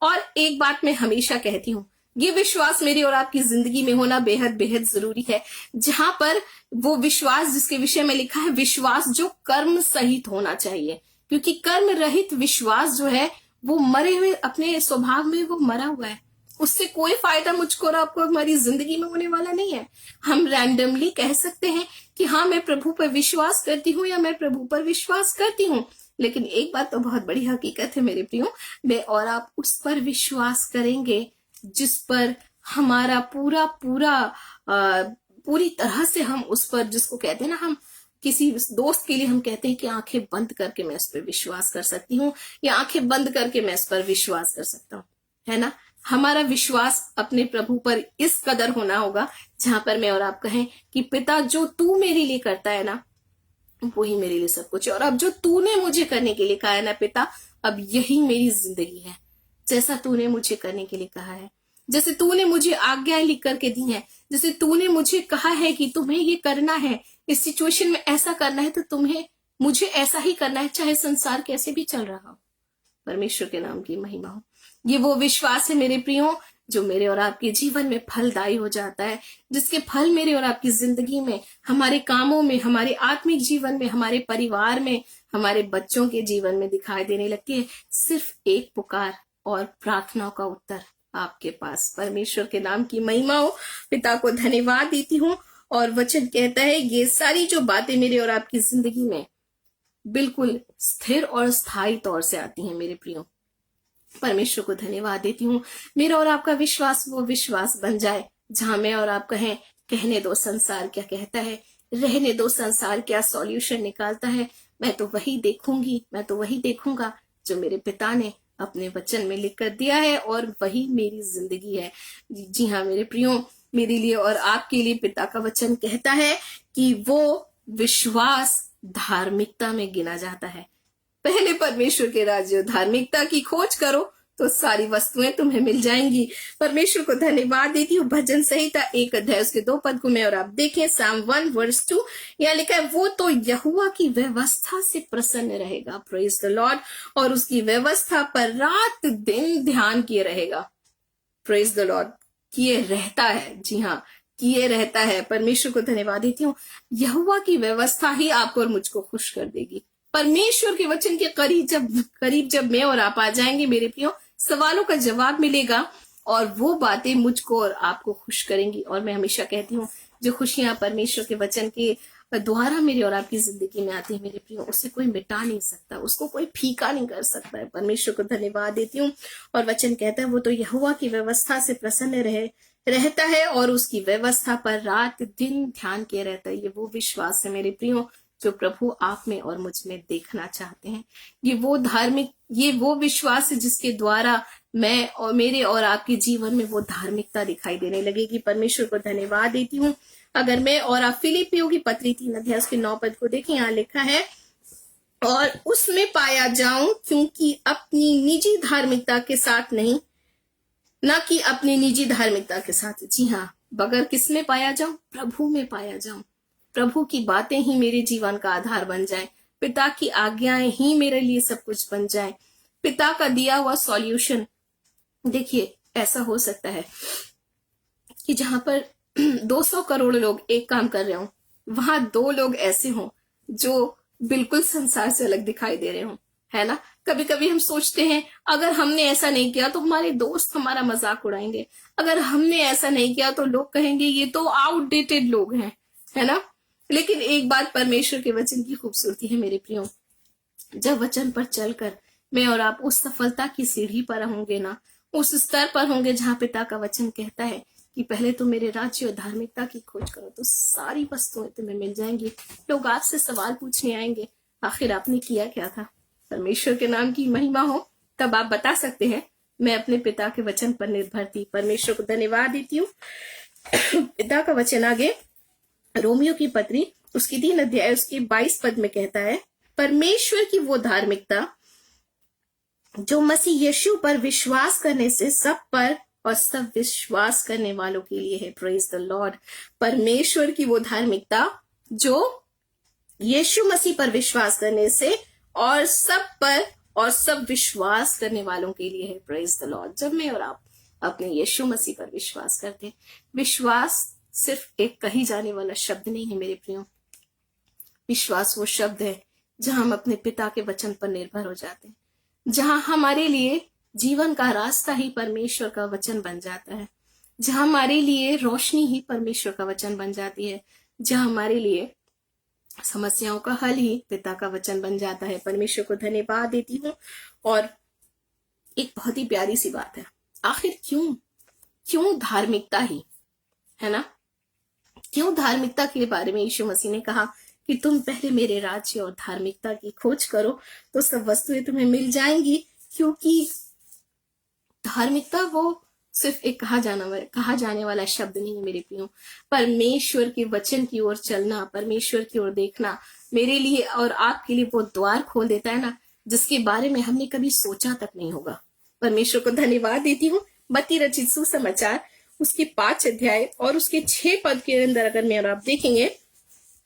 और एक बात मैं हमेशा कहती हूँ, ये विश्वास मेरी और आपकी जिंदगी में होना बेहद बेहद जरूरी है, जहां पर वो विश्वास जिसके विषय में लिखा है विश्वास जो कर्म सहित होना चाहिए, क्योंकि कर्म रहित विश्वास जो है वो मरे हुए, अपने स्वभाव में वो मरा हुआ है, उससे कोई फायदा मुझको और आपको हमारी जिंदगी में होने वाला नहीं है। हम रैंडमली कह सकते हैं कि हाँ मैं प्रभु पर विश्वास करती हूँ या मैं प्रभु पर विश्वास करती हूँ, लेकिन एक बात तो बहुत बड़ी हकीकत है मेरे प्रियो, मैं और आप उस पर विश्वास करेंगे जिस पर हमारा पूरी तरह से हम उस पर, जिसको कहते हैं ना, हम किसी दोस्त के लिए हम कहते हैं कि आंखें बंद करके मैं उस पर विश्वास कर सकती हूँ या आंखें बंद करके मैं इस पर विश्वास कर सकता हूँ, है ना? हमारा विश्वास अपने प्रभु पर इस कदर होना होगा जहां पर मैं और आप कहें कि पिता जो तू मेरे लिए करता है ना वही मेरे लिए सब कुछ है, और अब जो तूने मुझे करने के लिए कहा है ना पिता, अब यही मेरी जिंदगी है, जैसा तूने मुझे करने के लिए कहा है, जैसे तूने मुझे आज्ञाएं लिख करके दी हैं, जैसे तूने मुझे कहा है कि तुम्हें ये करना है, इस सिचुएशन में ऐसा करना है, तो तुम्हें मुझे ऐसा ही करना है, चाहे संसार कैसे भी चल रहा हो। परमेश्वर के नाम की महिमा हो। ये वो विश्वास है मेरे प्रियो जो मेरे और आपके जीवन में फलदायी हो जाता है, जिसके फल मेरे और आपकी जिंदगी में, हमारे कामों में, हमारे आत्मिक जीवन में, हमारे परिवार में, हमारे बच्चों के जीवन में दिखाई देने लगती है। सिर्फ एक पुकार और प्रार्थना का उत्तर आपके पास। परमेश्वर के नाम की महिमा हो। पिता को धन्यवाद देती हूँ और वचन कहता है ये सारी जो बातें मेरे और आपकी जिंदगी में बिल्कुल स्थिर और स्थायी तौर से आती हैं मेरे प्रियो। परमेश्वर को धन्यवाद देती हूँ। मेरा और आपका विश्वास वो विश्वास बन जाए जहां मैं और आप कहें, कहने दो संसार क्या कहता है, रहने दो संसार क्या सॉल्यूशन निकालता है, मैं तो वही देखूंगी, मैं तो वही देखूंगा जो मेरे पिता ने अपने वचन में लिख कर दिया है, और वही मेरी जिंदगी है। जी हाँ मेरे प्रियो, मेरे लिए और आपके लिए पिता का वचन कहता है कि वो विश्वास धार्मिकता में गिना जाता है। पहले परमेश्वर के राज्य और धार्मिकता की खोज करो तो सारी वस्तुएं तुम्हें मिल जाएंगी। परमेश्वर को धन्यवाद देती हूँ। भजन संहिता 1 अध्याय उसके 2 पद को मैं और आप देखें, Psalm 1 verse 2, यहाँ लिखा है वो तो यहोवा की व्यवस्था से प्रसन्न रहेगा, प्रेज द लॉर्ड, और उसकी व्यवस्था पर रात दिन ध्यान किए रहेगा, प्रेज द लॉर्ड, किए रहता है। जी हाँ, किए रहता है। परमेश्वर को धन्यवाद देती हूँ। यहोवा की व्यवस्था ही आपको और मुझको खुश कर देगी। परमेश्वर के वचन के करीब जब मैं और आप आ जाएंगे मेरे प्रियो, सवालों का जवाब मिलेगा और वो बातें मुझको और आपको खुश करेंगी। और मैं हमेशा कहती हूँ जो खुशियां परमेश्वर के वचन के द्वारा मेरे और आपकी जिंदगी में आती है मेरे प्रियो, उसे कोई मिटा नहीं सकता, उसको कोई फीका नहीं कर सकता है। परमेश्वर को धन्यवाद देती हूँ। और वचन कहता है वो तो यहोवा की व्यवस्था से प्रसन्न रहता है और उसकी व्यवस्था पर रात दिन ध्यान किए रहता है। ये वो विश्वास है मेरे प्रियो जो प्रभु आप में और मुझ में देखना चाहते हैं। ये वो विश्वास है जिसके द्वारा मैं और मेरे और आपके जीवन में वो धार्मिकता दिखाई देने लगेगी। परमेश्वर को धन्यवाद देती हूँ। अगर मैं और आप फिलिपियों की पत्री 3 अध्याय उसके 9 पद को देखें, यहाँ लिखा है और उसमें पाया जाऊं क्योंकि अपनी निजी धार्मिकता के साथ नहीं, ना कि अपनी निजी धार्मिकता के साथ। जी हाँ, बगैर किस में पाया जाऊं? प्रभु में पाया जाऊं। प्रभु की बातें ही मेरे जीवन का आधार बन जाए, पिता की आज्ञाएं ही मेरे लिए सब कुछ बन जाए, पिता का दिया हुआ सॉल्यूशन। देखिए ऐसा हो सकता है कि जहां पर 200 करोड़ लोग एक काम कर रहे हो, वहां 2 लोग ऐसे हों जो बिल्कुल संसार से अलग दिखाई दे रहे हो, है ना। कभी कभी हम सोचते हैं अगर हमने ऐसा नहीं किया तो हमारे दोस्त हमारा मजाक उड़ाएंगे, अगर हमने ऐसा नहीं किया तो लोग कहेंगे ये तो आउटडेटेड लोग हैं, है ना। लेकिन एक बात परमेश्वर के वचन की खूबसूरती है मेरे प्रियो, जब वचन पर चलकर मैं और आप उस सफलता की सीढ़ी पर होंगे ना, उस स्तर पर होंगे जहां पिता का वचन कहता है कि पहले तो मेरे राज्य और धार्मिकता की खोज करो तो सारी वस्तुएं तुम्हें मिल जाएंगी। लोग आपसे सवाल पूछने आएंगे आखिर आपने किया क्या था। परमेश्वर के नाम की महिमा हो, तब आप बता सकते हैं मैं अपने पिता के वचन पर निर्भर थी। परमेश्वर को धन्यवाद देती हूँ। पिता का वचन आगे रोमियो की पत्री उसकी 3 अध्याय उसके 22 पद में कहता है, परमेश्वर की वो धार्मिकता जो मसीह यीशु पर विश्वास करने से सब पर और सब विश्वास करने वालों के लिए है। Praise the Lord. परमेश्वर की वो धार्मिकता जो यीशु मसीह पर विश्वास करने से और सब पर और सब विश्वास करने वालों के लिए है। Praise the Lord. जब मैं और आप अपने यीशु मसीह पर विश्वास करते हैं, विश्वास सिर्फ एक कही जाने वाला शब्द नहीं है मेरे प्रियो, विश्वास वो शब्द है जहां हम अपने पिता के वचन पर निर्भर हो जाते हैं, जहां हमारे लिए जीवन का रास्ता ही परमेश्वर का वचन बन जाता है, जहां हमारे लिए रोशनी ही परमेश्वर का वचन बन जाती है, जहां हमारे लिए समस्याओं का हल ही पिता का वचन बन जाता है। परमेश्वर को धन्यवाद देती हूँ। और एक बहुत ही प्यारी सी बात है, आखिर क्यों धार्मिकता ही, है ना। क्यों धार्मिकता के बारे में यीशु मसीह ने कहा कि तुम पहले मेरे राज्य और धार्मिकता की खोज करो तो सब वस्तुएं तुम्हें मिल जाएंगी। क्योंकि धार्मिकता वो सिर्फ एक कहा जाने वाला शब्द नहीं है मेरे प्रियो। परमेश्वर के वचन की ओर चलना, परमेश्वर की ओर देखना मेरे लिए और आपके लिए वो द्वार खोल देता है ना, जिसके बारे में हमने कभी सोचा तक नहीं होगा। परमेश्वर को धन्यवाद देती हूँ। मत्ती रचित सुसमाचार उसके 5 अध्याय और उसके 6 पद के अंदर अगर मैं और आप देखेंगे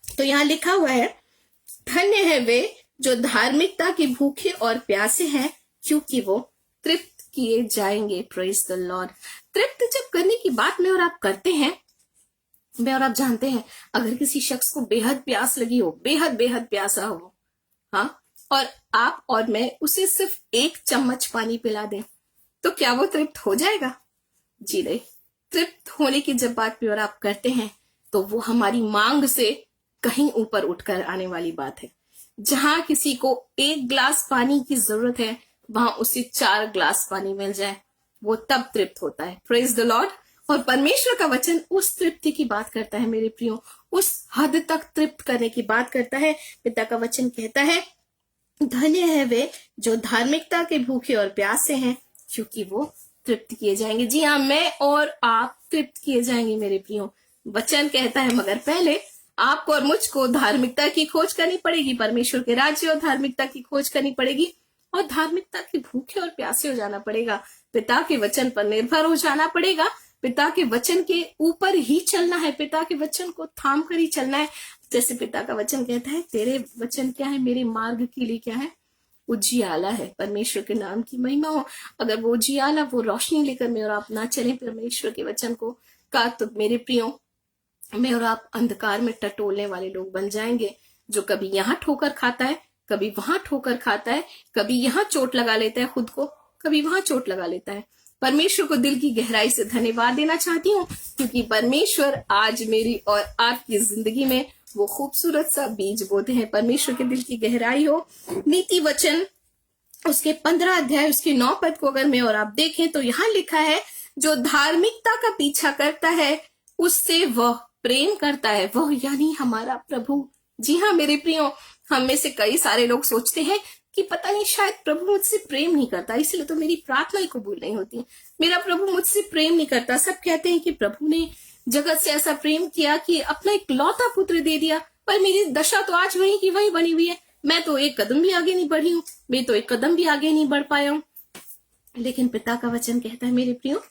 तो यहाँ लिखा हुआ है, धन्य है वे जो धार्मिकता के भूखे और प्यासे हैं क्योंकि वो तृप्त किए जाएंगे। Praise the Lord. तृप्त जब करने की बात मैं और आप करते हैं, मैं और आप जानते हैं अगर किसी शख्स को बेहद प्यास लगी हो, बेहद प्यासा हो, हाँ, और आप और मैं उसे सिर्फ 1 चम्मच पानी पिला दें तो क्या वो तृप्त हो जाएगा? जी नहीं। तृप्त होने की जब बात में और आप करते हैं तो वो हमारी मांग से कहीं ऊपर उठकर आने वाली बात है। जहां किसी को 1 गिलास पानी की जरूरत है, वहां उसे 4 गिलास पानी मिल जाए, वो तब तृप्त होता है। Praise the Lord. और परमेश्वर का वचन उस तृप्ति की बात करता है मेरे प्रियो, उस हद तक तृप्त करने की बात करता है। पिता का वचन कहता है, धन्य है वे जो धार्मिकता के भूखे और प्यासे हैं, क्योंकि वो तृप्त किए जाएंगे। जी हाँ, मैं और आप तृप्त किए जाएंगे मेरे प्रियो। वचन कहता है, मगर पहले आपको और मुझको धार्मिकता की खोज करनी पड़ेगी, परमेश्वर के राज्य और धार्मिकता की खोज करनी पड़ेगी, और धार्मिकता के भूखे और प्यासे हो जाना पड़ेगा। पिता के वचन पर निर्भर हो जाना पड़ेगा, पिता के वचन के ऊपर ही चलना है, पिता के वचन को थाम कर ही चलना है। जैसे पिता का वचन कहता है, तेरे वचन क्या है, मेरे मार्ग के लिए क्या है, उजियाला है। परमेश्वर के नाम की महिमा हो। अगर वो उजियाला, वो रोशनी लेकर मैं और आप ना चलें परमेश्वर के वचन को का, तो मेरे प्रियो, मैं और आप अंधकार में टटोलने वाले लोग बन जाएंगे, जो कभी यहाँ ठोकर खाता है, कभी वहां ठोकर खाता है, कभी यहाँ चोट लगा लेता है खुद को, कभी वहां चोट लगा लेता है। परमेश्वर को दिल की गहराई से धन्यवाद देना चाहती हूँ, क्योंकि परमेश्वर आज मेरी और आपकी जिंदगी में वो खूबसूरत सा बीज बोते हैं। परमेश्वर के दिल की गहराई हो। नीति वचन उसके 15 अध्याय उसके 9 पद को अगर मैं और आप देखें तो यहाँ लिखा है, जो धार्मिकता का पीछा करता है उससे वह प्रेम करता है, वह यानी हमारा प्रभु। जी हाँ मेरे प्रियो, हम में से कई सारे लोग सोचते हैं कि पता नहीं शायद प्रभु मुझसे प्रेम नहीं करता, इसलिए तो मेरी प्रार्थना ही कबूल नहीं होती, मेरा प्रभु मुझसे प्रेम नहीं करता। सब कहते हैं कि प्रभु ने जगत से ऐसा प्रेम किया कि अपना एक लौता पुत्र दे दिया, पर मेरी दशा तो आज वही की वही बनी हुई है, मैं तो एक कदम भी आगे नहीं बढ़ी हूँ, मैं तो एक कदम भी आगे नहीं बढ़ पाया हूँ। लेकिन पिता का वचन कहता है मेरे प्रियो,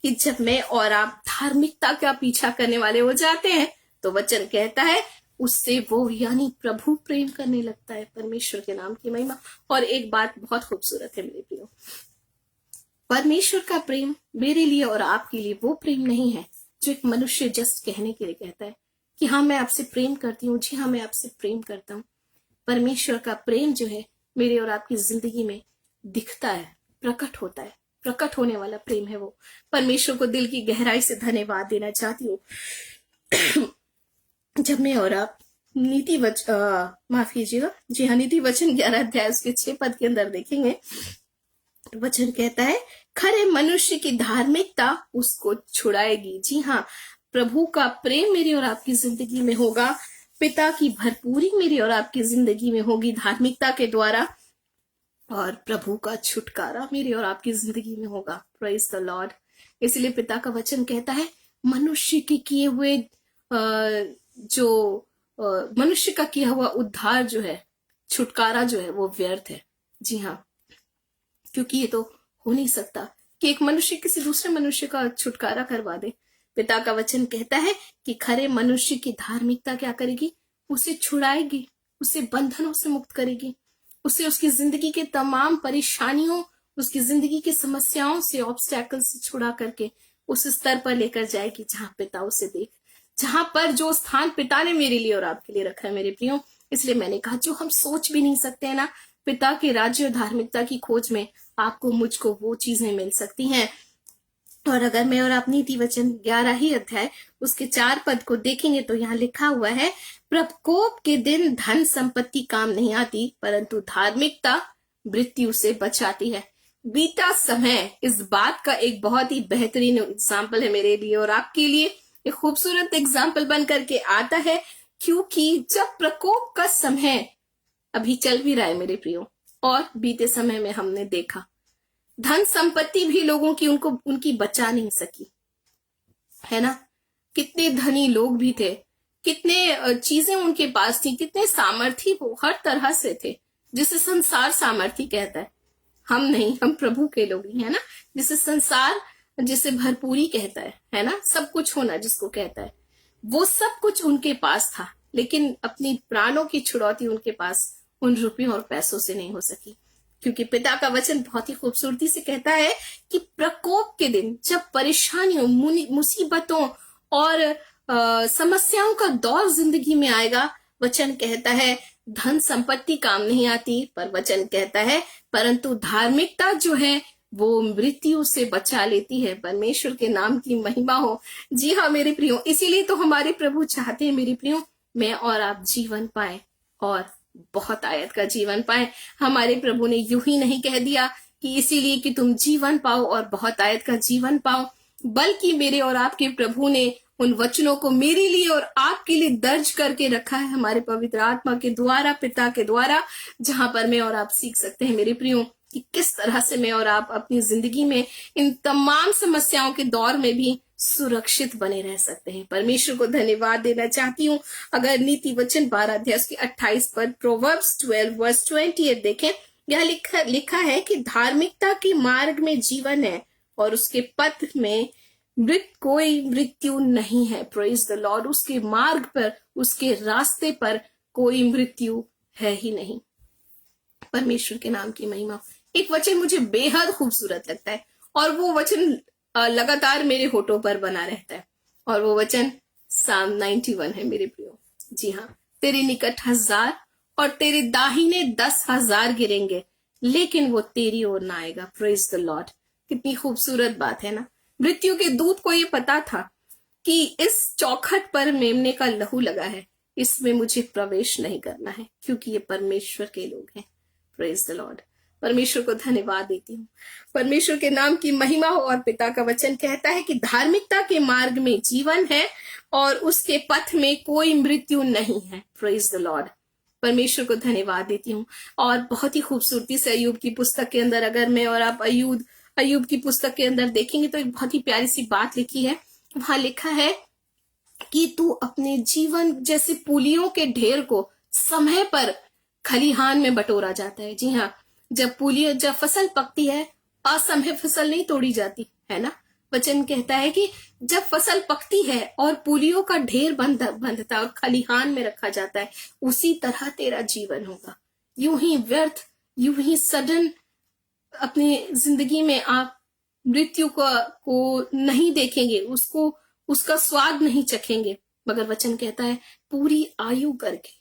कि जब मैं और आप धार्मिकता का पीछा करने वाले हो जाते हैं, तो वचन कहता है उससे वो यानी प्रभु प्रेम करने लगता है। परमेश्वर के नाम की महिमा। और एक बात बहुत खूबसूरत है मेरे प्रियो, परमेश्वर का प्रेम मेरे लिए और आपके लिए वो प्रेम नहीं है जो एक मनुष्य जस्ट कहने के लिए कहता है कि हाँ मैं आपसे प्रेम करती हूँ, जी हाँ मैं आपसे प्रेम करता हूँ। परमेश्वर का प्रेम जो है मेरे और आपकी जिंदगी में दिखता है, प्रकट होता है, प्रकट होने वाला प्रेम है वो। परमेश्वर को दिल की गहराई से धन्यवाद देना चाहती हूँ। जब मैं और आप माफ कीजिएगा, जी हाँ, नीति वचन 11 अध्याय उसके 6 पद के अंदर देखेंगे, तो वचन कहता है, खरे मनुष्य की धार्मिकता उसको छुड़ाएगी। जी हाँ, प्रभु का प्रेम मेरी और आपकी जिंदगी में होगा, पिता की भरपूरी मेरी और आपकी जिंदगी में होगी धार्मिकता के द्वारा, और प्रभु का छुटकारा मेरी और आपकी जिंदगी में होगा। Praise the Lord. इसलिए पिता का वचन कहता है, मनुष्य के किए हुए मनुष्य का किया हुआ उद्धार जो है, छुटकारा जो है, वो व्यर्थ है। जी हाँ, क्योंकि ये तो हो नहीं सकता कि एक मनुष्य किसी दूसरे मनुष्य का छुटकारा करवा दे। पिता का वचन कहता है कि खरे मनुष्य की धार्मिकता क्या करेगी, उसे छुड़ाएगी, उसे बंधनों से मुक्त करेगी, उसे उसकी जिंदगी के तमाम परेशानियों, उसकी जिंदगी की समस्याओं से, ऑब्स्टैकल से छुड़ा करके उस स्तर पर लेकर जाएगी जहां पिता उसे देख, जहां पर जो स्थान पिता ने मेरे लिए और आपके लिए रखा है मेरे प्रियो। इसलिए मैंने कहा, जो हम सोच भी नहीं सकते हैं ना, पिता के राज्य और धार्मिकता की खोज में आपको मुझको वो चीजें मिल सकती हैं। और अगर मैं और आप नीति वचन 11 ही अध्याय उसके 4 पद को देखेंगे तो यहाँ लिखा हुआ है, प्रकोप के दिन धन संपत्ति काम नहीं आती, परंतु धार्मिकता मृत्यु से बचाती है। बीता समय इस बात का एक बहुत ही बेहतरीन एग्जाम्पल है मेरे लिए और आपके लिए, एक खूबसूरत एग्जाम्पल बन करके आता है, क्योंकि जब प्रकोप का समय अभी चल भी रहा है मेरे प्रियो, और बीते समय में हमने देखा धन संपत्ति भी लोगों की उनकी बचा नहीं सकी, है ना। कितने धनी लोग भी थे, कितने चीजें उनके पास थी, कितने सामर्थी वो हर तरह से थे, जिसे संसार सामर्थी कहता है। हम नहीं, हम प्रभु के लोग ही है ना, जिसे संसार जिसे भरपूरी कहता है ना, सब कुछ होना जिसको कहता है, वो सब कुछ उनके पास था, लेकिन अपनी प्राणों की छुड़ौती उनके पास उन रुपयों और पैसों से नहीं हो सकी। क्योंकि पिता का वचन बहुत ही खूबसूरती से कहता है कि प्रकोप के दिन, जब परेशानियों, मुसीबतों और समस्याओं का दौर जिंदगी में आएगा, वचन कहता है धन संपत्ति काम नहीं आती, पर वचन कहता है परंतु धार्मिकता जो है वो मृत्यु से बचा लेती है। परमेश्वर के नाम की महिमा हो। जी हाँ मेरे प्रियो, इसीलिए तो हमारे प्रभु चाहते हैं मेरे प्रियो, मैं और आप जीवन पाए और बहुत आयत का जीवन पाए। हमारे प्रभु ने यूं ही नहीं कह दिया कि इसीलिए कि तुम जीवन पाओ और बहुत आयत का जीवन पाओ, बल्कि मेरे और आपके प्रभु ने उन वचनों को मेरे लिए और आपके लिए दर्ज करके रखा है हमारे पवित्र आत्मा के द्वारा, पिता के द्वारा, जहां पर मैं और आप सीख सकते हैं मेरे प्रियो कि किस तरह से मैं और आप अपनी जिंदगी में इन तमाम समस्याओं के दौर में भी सुरक्षित बने रह सकते हैं। परमेश्वर को धन्यवाद देना चाहती हूँ। अगर नीति वचन 12 अध्याय के 28 पर प्रोवर्ब्स 12 वर्स 28 देखें, यह लिखा है कि धार्मिकता के मार्ग में जीवन है और उसके पथ में कोई मृत्यु नहीं है। Praise the Lord. उसके मार्ग पर, उसके रास्ते पर कोई मृत्यु है ही नहीं। परमेश्वर के नाम की महिमा। एक वचन मुझे बेहद खूबसूरत लगता है और वो वचन लगातार मेरे होठों पर बना रहता है, और वो वचन साम 91 है मेरे प्रियो। जी हाँ, तेरे निकट 1000 और तेरे दाहिने 10,000 गिरेंगे, लेकिन वो तेरी ओर ना आएगा। Praise the Lord. कितनी खूबसूरत बात है ना। मृत्यु के दूत को ये पता था कि इस चौखट पर मेमने का लहू लगा है, इसमें मुझे प्रवेश नहीं करना है, क्योंकि ये परमेश्वर के लोग हैं। Praise the Lord. परमेश्वर को धन्यवाद देती हूँ। परमेश्वर के नाम की महिमा हो। और पिता का वचन कहता है कि धार्मिकता के मार्ग में जीवन है और उसके पथ में कोई मृत्यु नहीं है। Praise the Lord. परमेश्वर को धन्यवाद देती हूँ। और बहुत ही खूबसूरती से अय्यूब की पुस्तक के अंदर, अगर मैं और आप अय्यूब की पुस्तक के अंदर देखेंगे तो एक बहुत ही प्यारी सी बात लिखी है। वहां लिखा है कि तू अपने जीवन जैसे पुलियों के ढेर को समय पर खलिहान में बटोरा जाता है। जी हाँ, जब फसल पकती है, असमय फसल नहीं तोड़ी जाती है ना। वचन कहता है कि जब फसल पकती है और पुलियों का ढेर बंधता है और खलिहान में रखा जाता है, उसी तरह तेरा जीवन होगा। यूं ही व्यर्थ, यूं ही सडन अपनी जिंदगी में आप मृत्यु को नहीं देखेंगे, उसका स्वाद नहीं चखेंगे, मगर वचन कहता है पूरी आयु करके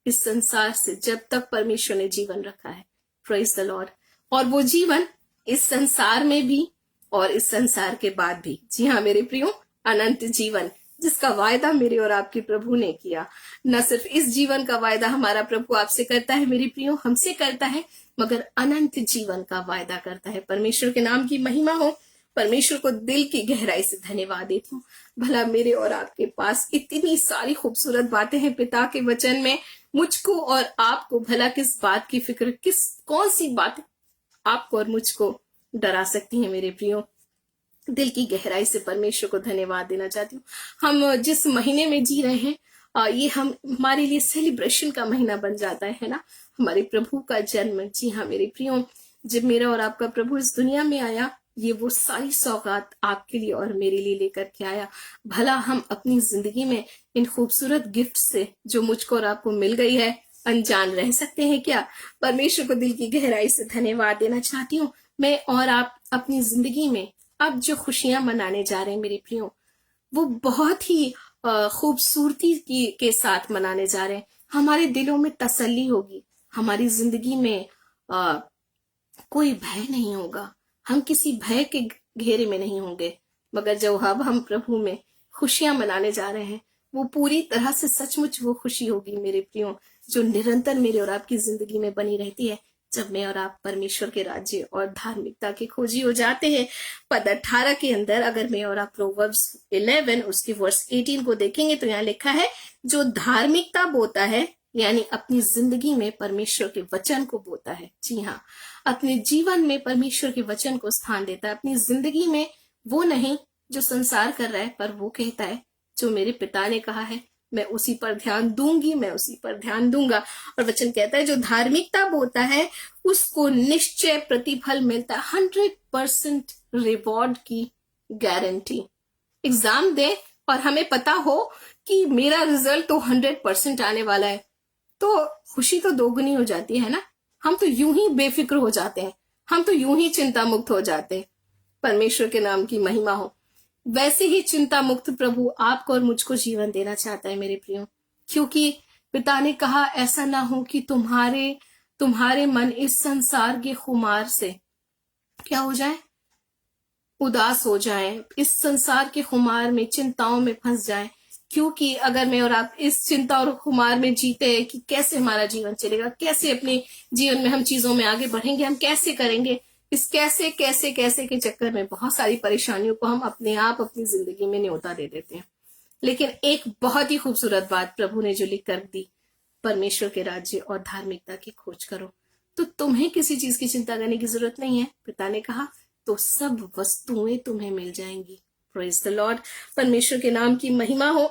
इस संसार से जब तक परमेश्वर ने जीवन रखा है। Praise the Lord. और वो जीवन इस संसार में भी और इस संसार के बाद भी। जी हाँ मेरे प्रियो, अनंत जीवन जिसका वायदा मेरे और आपके प्रभु ने किया। न सिर्फ इस जीवन का वायदा हमारा प्रभु आपसे करता है मेरे प्रियो, हमसे करता है, मगर अनंत जीवन का वायदा करता है। परमेश्वर के नाम की महिमा हो। परमेश्वर को दिल की गहराई से धन्यवाद देती हूँ। भला मेरे और आपके पास इतनी सारी खूबसूरत बातें हैं पिता के वचन में। मुझको और आपको भला किस बात की फिक्र, कौन सी बात आपको और मुझको डरा सकती है मेरे प्रियो। दिल की गहराई से परमेश्वर को धन्यवाद देना चाहती हूँ। हम जिस महीने में जी रहे हैं, ये हमारे लिए सेलिब्रेशन का महीना बन जाता है ना, हमारे प्रभु का जन्म। जी हाँ मेरे प्रियो, जब मेरा और आपका प्रभु इस दुनिया में आया, ये वो सारी सौगात आपके लिए और मेरे लिए लेकर के आया। भला हम अपनी जिंदगी में इन खूबसूरत गिफ्ट से जो मुझको और आपको मिल गई है अनजान रह सकते हैं क्या? परमेश्वर को दिल की गहराई से धन्यवाद देना चाहती हूँ। मैं और आप अपनी जिंदगी में अब जो खुशियां मनाने जा रहे हैं मेरे प्रियो, वो बहुत ही खूबसूरती के साथ मनाने जा रहे हैं। हमारे दिलों में तसल्ली होगी, हमारी जिंदगी में कोई भय नहीं होगा, हम किसी भय के घेरे में नहीं होंगे, मगर जो अब हम प्रभु में खुशियां मनाने जा रहे हैं, वो पूरी तरह से सचमुच वो खुशी होगी मेरे प्रियो, जो निरंतर मेरे और आपकी जिंदगी में बनी रहती है, जब मैं और आप परमेश्वर के राज्य और धार्मिकता के खोजी हो जाते हैं। पद 18 के अंदर अगर मैं और आप प्रोवर्ब्स 11 उसके वर्स 18 को देखेंगे तो यहाँ लिखा है, जो धार्मिकता बोता है, यानी अपनी जिंदगी में परमेश्वर के वचन को बोता है। जी हाँ, अपने जीवन में परमेश्वर के वचन को स्थान देता है अपनी जिंदगी में। वो नहीं जो संसार कर रहा है, पर वो कहता है जो मेरे पिता ने कहा है मैं उसी पर ध्यान दूंगी, मैं उसी पर ध्यान दूंगा। और वचन कहता है जो धार्मिकता बोता है उसको निश्चय प्रतिफल मिलता है। 100% रिवॉर्ड की गारंटी। एग्जाम दे और हमें पता हो कि मेरा रिजल्ट तो 100% आने वाला है, तो खुशी तो दोगुनी हो जाती है ना। हम तो यूं ही बेफिक्र हो जाते हैं, हम तो यूं ही चिंता मुक्त हो जाते हैं। परमेश्वर के नाम की महिमा हो। वैसे ही चिंता मुक्त प्रभु आपको और मुझको जीवन देना चाहता है मेरे प्रियो, क्योंकि पिता ने कहा ऐसा ना हो कि तुम्हारे मन इस संसार के खुमार से क्या हो जाए? उदास हो जाएं, इस संसार के खुमार में, चिंताओं में फंस जाएं। क्योंकि अगर मैं और आप इस चिंता और खुमार में जीते हैं कि कैसे हमारा जीवन चलेगा, कैसे अपने जीवन में हम चीजों में आगे बढ़ेंगे, हम कैसे करेंगे, इस कैसे कैसे कैसे के चक्कर में बहुत सारी परेशानियों को हम अपने आप अपनी जिंदगी में न्योता दे देते हैं। लेकिन एक बहुत ही खूबसूरत बात प्रभु ने जो लिख कर दी, परमेश्वर के राज्य और धार्मिकता की खोज करो, तो तुम्हें किसी चीज की चिंता करने की जरूरत नहीं है। पिता ने कहा तो सब वस्तुएं तुम्हें मिल जाएंगी। प्रेज द लॉर्ड, परमेश्वर के नाम की महिमा हो।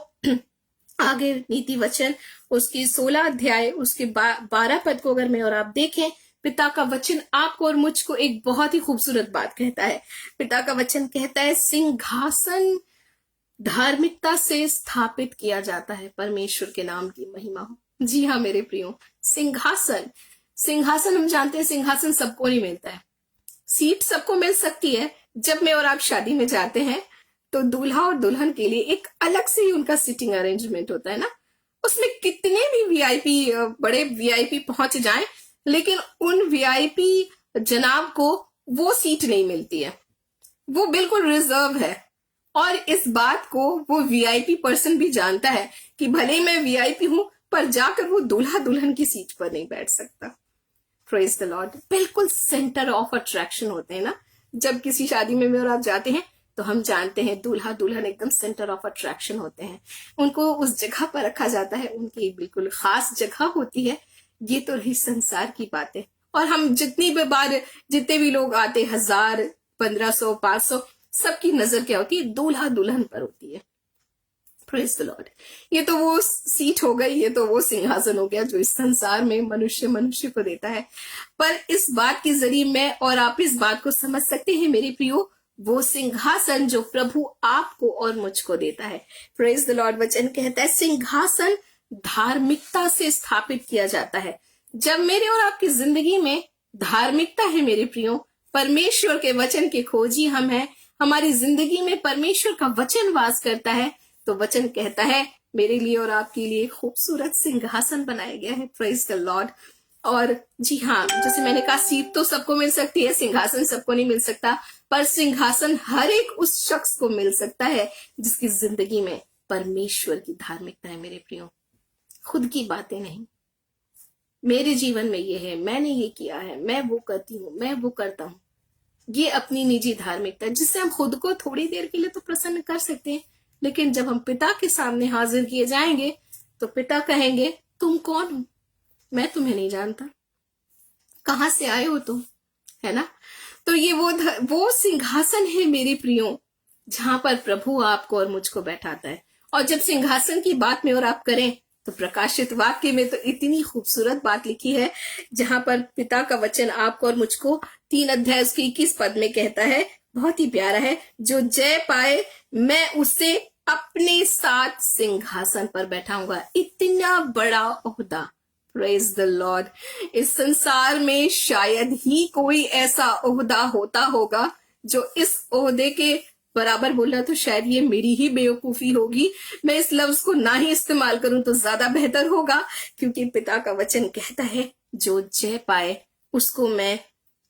आगे नीति वचन उसकी 16 अध्याय उसके 12 पद को अगर मैं और आप देखें, पिता का वचन आपको और मुझको एक बहुत ही खूबसूरत बात कहता है। पिता का वचन कहता है, सिंहासन धार्मिकता से स्थापित किया जाता है। परमेश्वर के नाम की महिमा हो। जी हाँ मेरे प्रियो, सिंहासन, सिंहासन हम जानते हैं सिंहासन सबको नहीं मिलता है। सीट सबको मिल सकती है। जब मैं और आप शादी में जाते हैं तो दूल्हा और दुल्हन के लिए एक अलग से ही उनका सिटिंग अरेंजमेंट होता है ना। उसमें कितने भी वीआईपी, बड़े वीआईपी पहुंच जाएं, लेकिन उन वीआईपी जनाब को वो सीट नहीं मिलती है, वो बिल्कुल रिजर्व है। और इस बात को वो वीआईपी पर्सन भी जानता है कि भले ही मैं वीआईपी हूं, पर जाकर वो दूल्हा दुल्हन की सीट पर नहीं बैठ सकता। प्रेज द लॉर्ड, बिल्कुल सेंटर ऑफ अट्रैक्शन होते हैं ना। जब किसी शादी में और आप जाते हैं तो हम जानते हैं दूल्हा दुल्हन एकदम सेंटर ऑफ अट्रैक्शन होते हैं। उनको उस जगह पर रखा जाता है, उनकी बिल्कुल खास जगह होती है। ये तो रही संसार की बातें। और हम जितनी भी बार, जितने भी लोग आते, 1000, 1500, 500, सबकी नजर क्या होती है? दूल्हा दुल्हन पर होती है। प्रेज द लॉर्ड, ये तो वो सीट हो गई, ये तो वो सिंहासन हो गया जो इस संसार में मनुष्य को देता है। पर इस बात के जरिए मैं और आप इस बात को समझ सकते हैं मेरे प्रियो, वो सिंहासन जो प्रभु आपको और मुझको देता है। प्रेज द लॉर्ड, वचन कहता है सिंहासन धार्मिकता से स्थापित किया जाता है। जब मेरे और आपकी जिंदगी में धार्मिकता है मेरे प्रियो, परमेश्वर के वचन के खोजी हम हैं, हमारी जिंदगी में परमेश्वर का वचन वास करता है, तो वचन कहता है मेरे लिए और आपके लिए खूबसूरत सिंहासन बनाया गया है। Praise the Lord. और जी हाँ, जैसे मैंने कहा, सीट तो सबको मिल सकती है, सिंहासन सबको नहीं मिल सकता, पर सिंहासन हर एक उस शख्स को मिल सकता है जिसकी जिंदगी में परमेश्वर की धार्मिकता है मेरे प्रियो। खुद की बातें नहीं, मेरे जीवन में ये है, मैंने ये किया है, मैं वो करती हूँ, मैं वो करता हूँ, ये अपनी निजी धार्मिकता, जिससे हम खुद को थोड़ी देर के लिए तो प्रसन्न कर सकते हैं। लेकिन जब हम पिता के सामने हाजिर किए जाएंगे तो पिता कहेंगे, तुम कौन हो? मैं तुम्हें नहीं जानता, कहां से आए हो तुम, है ना। तो ये वो सिंहासन है मेरे प्रियो, जहां पर प्रभु आपको और मुझको बैठाता है। और जब सिंहासन की बात में और आप करें तो प्रकाशित वाक्य में तो इतनी खूबसूरत बात लिखी है, जहां पर पिता का वचन आपको और मुझको 3 अध्याय उसके 21 पद में कहता है, बहुत ही प्यारा है, जो जय पाए मैं उसे अपने साथ सिंहासन पर बैठाऊंगा। इतना बड़ा ओहदा, प्रेज द लॉर्ड। इस संसार में शायद ही कोई ऐसा ओहदा होता होगा जो इस ओहदे के बराबर बोलना, तो शायद ये मेरी ही बेवकूफी होगी, मैं इस लफ्ज को ना ही इस्तेमाल करूं तो ज्यादा बेहतर होगा। क्योंकि पिता का वचन कहता है जो जय पाए उसको मैं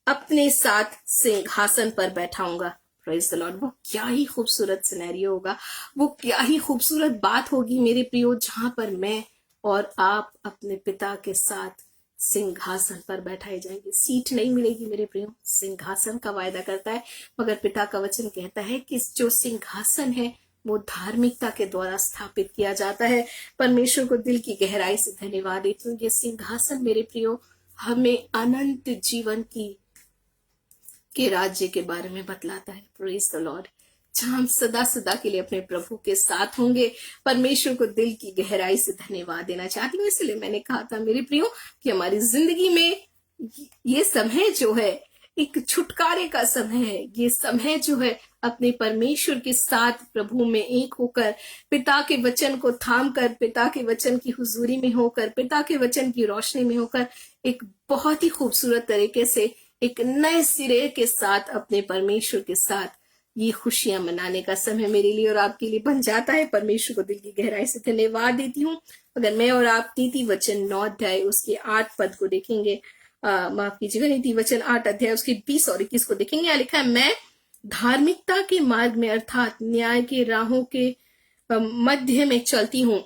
अपने साथ सिंहासन पर बैठाऊंगा। Praise the Lord. वो क्या ही खूबसूरत सिनेरियो होगा, वो क्या ही खूबसूरत बात होगी मेरे प्रियो, जहां पर मैं और आप अपने पिता के साथ सिंहासन पर बैठाए जाएंगे। सीट नहीं मिलेगी मेरे प्रियो, सिंहासन का वायदा करता है। मगर पिता का वचन कहता है कि जो सिंहासन है वो धार्मिकता के द्वारा स्थापित किया जाता है। परमेश्वर को दिल की गहराई से धन्यवाद देती हूँ। ये सिंहासन मेरे प्रियो हमें अनंत जीवन के राज्य के बारे में बतलाता है। प्रेज द लॉर्ड, जहां हम सदा सदा के लिए अपने प्रभु के साथ होंगे। परमेश्वर को दिल की गहराई से धन्यवाद देना चाहती हूँ। इसलिए मैंने कहा था मेरे प्रियो कि हमारी जिंदगी में ये समय जो है एक छुटकारे का समय है। ये समय जो है अपने परमेश्वर के साथ प्रभु में एक होकर, पिता के वचन को थाम कर, पिता के वचन की हुजूरी में होकर, पिता के वचन की रोशनी में होकर, एक बहुत ही खूबसूरत तरीके से एक नए सिरे के साथ अपने परमेश्वर के साथ ये खुशियां मनाने का समय मेरे लिए और आपके लिए बन जाता है। परमेश्वर को दिल की गहराई से धन्यवाद देती हूँ। अगर मैं और आप नीति वचन 9 अध्याय उसके 8 पद को देखेंगे, माफ कीजिएगा, नीति वचन 8 अध्याय उसके 20 और 21 को देखेंगे। यहाँ लिखा है, मैं धार्मिकता के मार्ग में अर्थात न्याय के राहों के मध्य में चलती हूँ।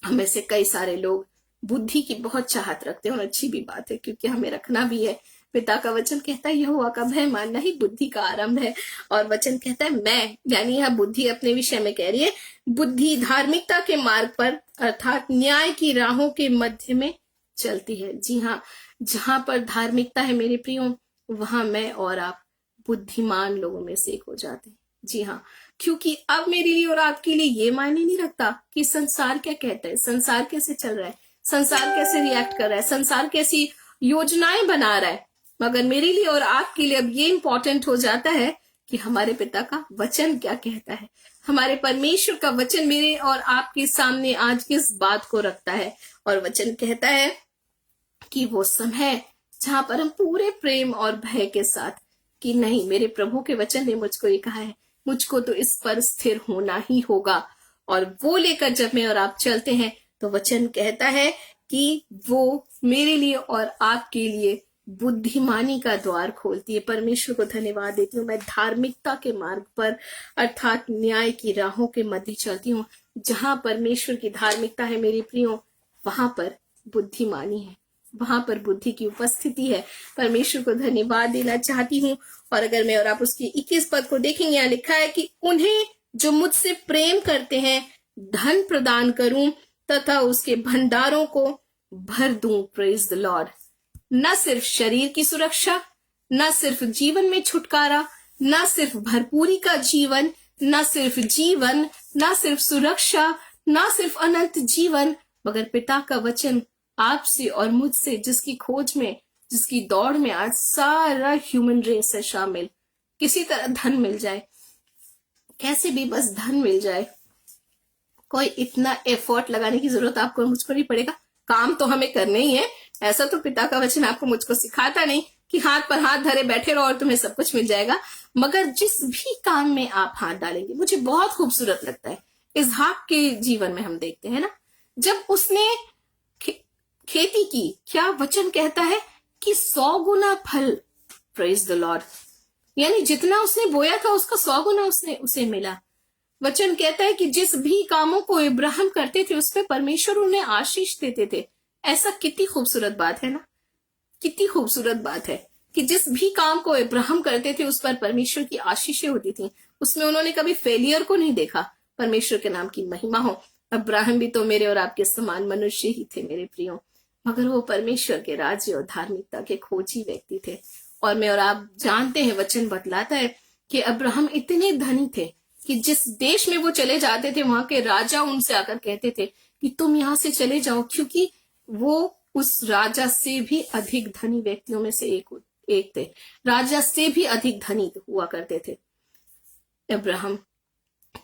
हमें से कई सारे लोग बुद्धि की बहुत चाहत रखते हैं, और अच्छी भी बात है क्योंकि हमें रखना भी है। पिता का वचन कहता है यहोवा का भय मानना ही बुद्धि का आरंभ है। और वचन कहता है मैं, यानी यह बुद्धि अपने विषय में कह रही है, बुद्धि धार्मिकता के मार्ग पर अर्थात न्याय की राहों के मध्य में चलती है। जी हाँ, जहां पर धार्मिकता है मेरे प्रियो, वहां मैं और आप बुद्धिमान लोगों में से एक हो जाते हैं। जी हाँ, क्योंकि अब मेरे लिए और आपके लिए ये मायने नहीं रखता कि संसार क्या कहता है, संसार कैसे चल रहा है, संसार कैसे रिएक्ट कर रहा है, संसार कैसी योजनाएं बना रहा है, मगर मेरे लिए और आपके लिए अब ये इंपॉर्टेंट हो जाता है कि हमारे पिता का वचन क्या कहता है। हमारे परमेश्वर का वचन मेरे और आपके सामने आज किस बात को रखता है। और वचन कहता है कि वो समय जहां पर हम पूरे प्रेम और भय के साथ, कि नहीं, मेरे प्रभु के वचन ने मुझको ये कहा है, मुझको तो इस पर स्थिर होना ही होगा। और वो लेकर जब मैं और आप चलते हैं तो वचन कहता है कि वो मेरे लिए और आपके लिए बुद्धिमानी का द्वार खोलती है। परमेश्वर को धन्यवाद देती हूँ। मैं धार्मिकता के मार्ग पर अर्थात न्याय की राहों के मध्य चलती हूँ। जहां परमेश्वर की धार्मिकता है मेरे प्रियो, वहां पर बुद्धिमानी है, वहां पर बुद्धि की उपस्थिति है। परमेश्वर को धन्यवाद देना चाहती हूँ। और अगर मैं और आप उसके 21 पद को देखेंगे, यहाँ लिखा है कि उन्हें जो मुझसे प्रेम करते हैं धन प्रदान करूं तथा उसके भंडारों को भर दूं। Praise the Lord. न सिर्फ शरीर की सुरक्षा, न सिर्फ जीवन में छुटकारा, न सिर्फ भरपूरी का जीवन, न सिर्फ जीवन, न सिर्फ सुरक्षा, न सिर्फ अनंत जीवन, मगर पिता का वचन आपसे और मुझसे, जिसकी खोज में, जिसकी दौड़ में आज सारा ह्यूमन रेस है शामिल, किसी तरह धन मिल जाए, कैसे भी बस धन मिल जाए, कोई इतना एफर्ट लगाने की जरूरत आपको मुझको नहीं पड़ेगा। काम तो हमें करने ही है, ऐसा तो पिता का वचन आपको मुझको सिखाता नहीं कि हाथ पर हाथ धरे बैठे रहो और तुम्हें सब कुछ मिल जाएगा। मगर जिस भी काम में आप हाथ डालेंगे, मुझे बहुत खूबसूरत लगता है इसहाक के जीवन में हम देखते हैं ना, जब उसने खेती की, क्या वचन कहता है कि 100 गुना फल। Praise the Lord. यानी जितना उसने बोया था उसका 100 गुना उसे मिला। वचन कहता है कि जिस भी कामों को इब्राहिम करते थे उस पर परमेश्वर उन्हें आशीष देते थे। ऐसा कितनी खूबसूरत बात है ना, कितनी खूबसूरत बात है कि जिस भी काम को इब्राहिम करते थे उस पर परमेश्वर की आशीषें होती थी। उसमें उन्होंने कभी फेलियर को नहीं देखा। परमेश्वर के नाम की महिमा हो। अब्राहम भी तो मेरे और आपके समान मनुष्य ही थे मेरे प्रियो, मगर वो परमेश्वर के राज्य और धार्मिकता के खोजी व्यक्ति थे। और मैं और आप जानते हैं, वचन बतलाता है कि अब्राहम इतने धनी थे कि जिस देश में वो चले जाते थे वहां के राजा उनसे आकर कहते थे कि तुम यहां से चले जाओ, क्योंकि वो उस राजा से भी अधिक धनी व्यक्तियों में से एक थे। राजा से भी अधिक धनी हुआ करते थे अब्राहम।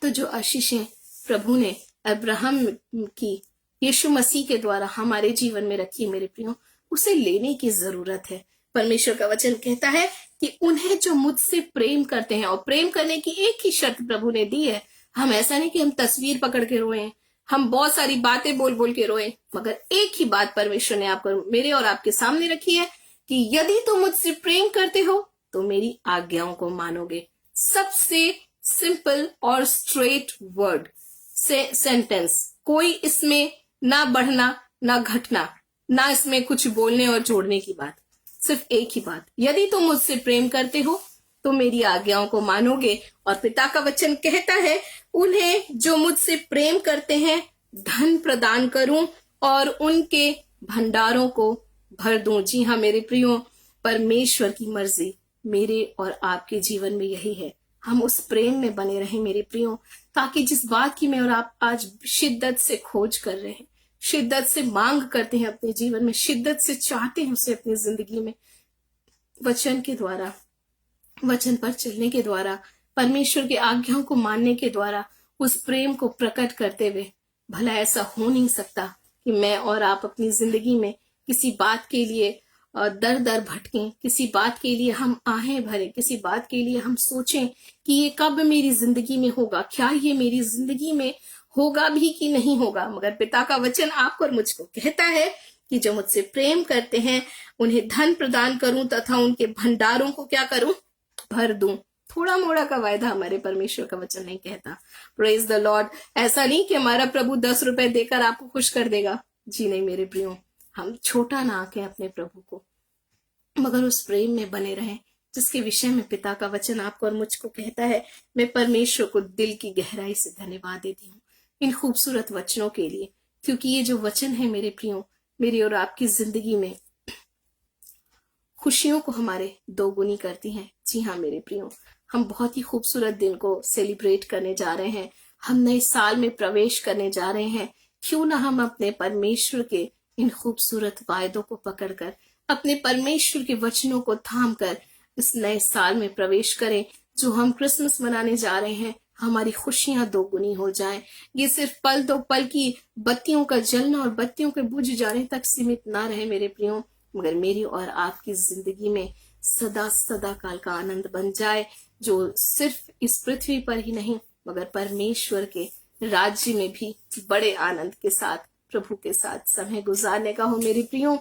तो जो आशीषें प्रभु ने अब्राहम की यीशु मसीह के द्वारा हमारे जीवन में रखी है मेरे प्रियो, उसे लेने की जरूरत है। परमेश्वर का वचन कहता है कि उन्हें जो मुझसे प्रेम करते हैं, और प्रेम करने की एक ही शर्त प्रभु ने दी है। हम ऐसा नहीं कि हम तस्वीर पकड़ के रोए, हम बहुत सारी बातें बोल बोल के रोए, मगर एक ही बात परमेश्वर ने आपको, मेरे और आपके सामने रखी है कि यदि तुम मुझसे प्रेम करते हो तो मेरी आज्ञाओं को मानोगे। सबसे सिंपल और स्ट्रेट वर्ड से सेंटेंस, कोई इसमें ना बढ़ना ना घटना, ना इसमें कुछ बोलने और जोड़ने की बात, सिर्फ एक ही बात, यदि तुम मुझसे प्रेम करते हो तो मेरी आज्ञाओं को मानोगे। और पिता का वचन कहता है उन्हें जो मुझसे प्रेम करते हैं धन प्रदान करूं और उनके भंडारों को भर दूं। जी हाँ मेरे प्रियो, परमेश्वर की मर्जी मेरे और आपके जीवन में यही है, हम उस प्रेम में बने रहें मेरे प्रियो, ताकि जिस बात की मैं और आप आज शिद्दत से खोज कर रहे हैं, शिद्दत से मांग करते हैं अपने जीवन में, शिद्दत से चाहते हैं उसे अपनी जिंदगी में, वचन के द्वारा, वचन पर चलने के द्वारा, परमेश्वर की आज्ञाओं को मानने के द्वारा उस प्रेम को प्रकट करते हुए, भला ऐसा हो नहीं सकता कि मैं और आप अपनी जिंदगी में किसी बात के लिए दर दर भटकें, किसी बात के लिए हम आहें भरें, किसी बात के लिए हम सोचें कि ये कब मेरी जिंदगी में होगा, क्या ये मेरी जिंदगी में होगा भी कि नहीं होगा। मगर पिता का वचन आपको और मुझको कहता है कि जो मुझसे प्रेम करते हैं उन्हें धन प्रदान करूं तथा उनके भंडारों को क्या करूं, भर दूं। थोड़ा मोड़ा का वायदा हमारे परमेश्वर का वचन नहीं कहता। Praise the Lord. ऐसा नहीं कि हमारा प्रभु 10 रुपए देकर आपको खुश कर देगा। जी नहीं मेरे प्रियो, हम छोटा ना आके अपने प्रभु को, मगर उस प्रेम में बने रहें जिसके विषय में पिता का वचन आपको और मुझको कहता है। मैं परमेश्वर को दिल की गहराई से धन्यवाद देती हूँ इन खूबसूरत वचनों के लिए, क्योंकि ये जो वचन है मेरे प्रियो, मेरी और आपकी जिंदगी में खुशियों को हमारे दोगुनी करती हैं। जी हाँ मेरे प्रियो, हम बहुत ही खूबसूरत दिन को सेलिब्रेट करने जा रहे हैं। हम नए साल में प्रवेश करने जा रहे हैं। क्यों ना हम अपने परमेश्वर के इन खूबसूरत वायदों को पकड़कर, अपने परमेश्वर के वचनों को थाम कर इस नए साल में प्रवेश करें। जो हम क्रिसमस मनाने जा रहे हैं, हमारी खुशियां दोगुनी हो जाएं। ये सिर्फ पल दो पल की बत्तियों का जलना और बत्तियों के बुझ जाने तक सीमित ना रहे मेरे प्रियो, मगर मेरी और आपकी जिंदगी में सदा सदा काल का आनंद बन जाए, जो सिर्फ इस पृथ्वी पर ही नहीं मगर परमेश्वर के राज्य में भी बड़े आनंद के साथ प्रभु के साथ समय गुजारने का हो मेरे प्रियो।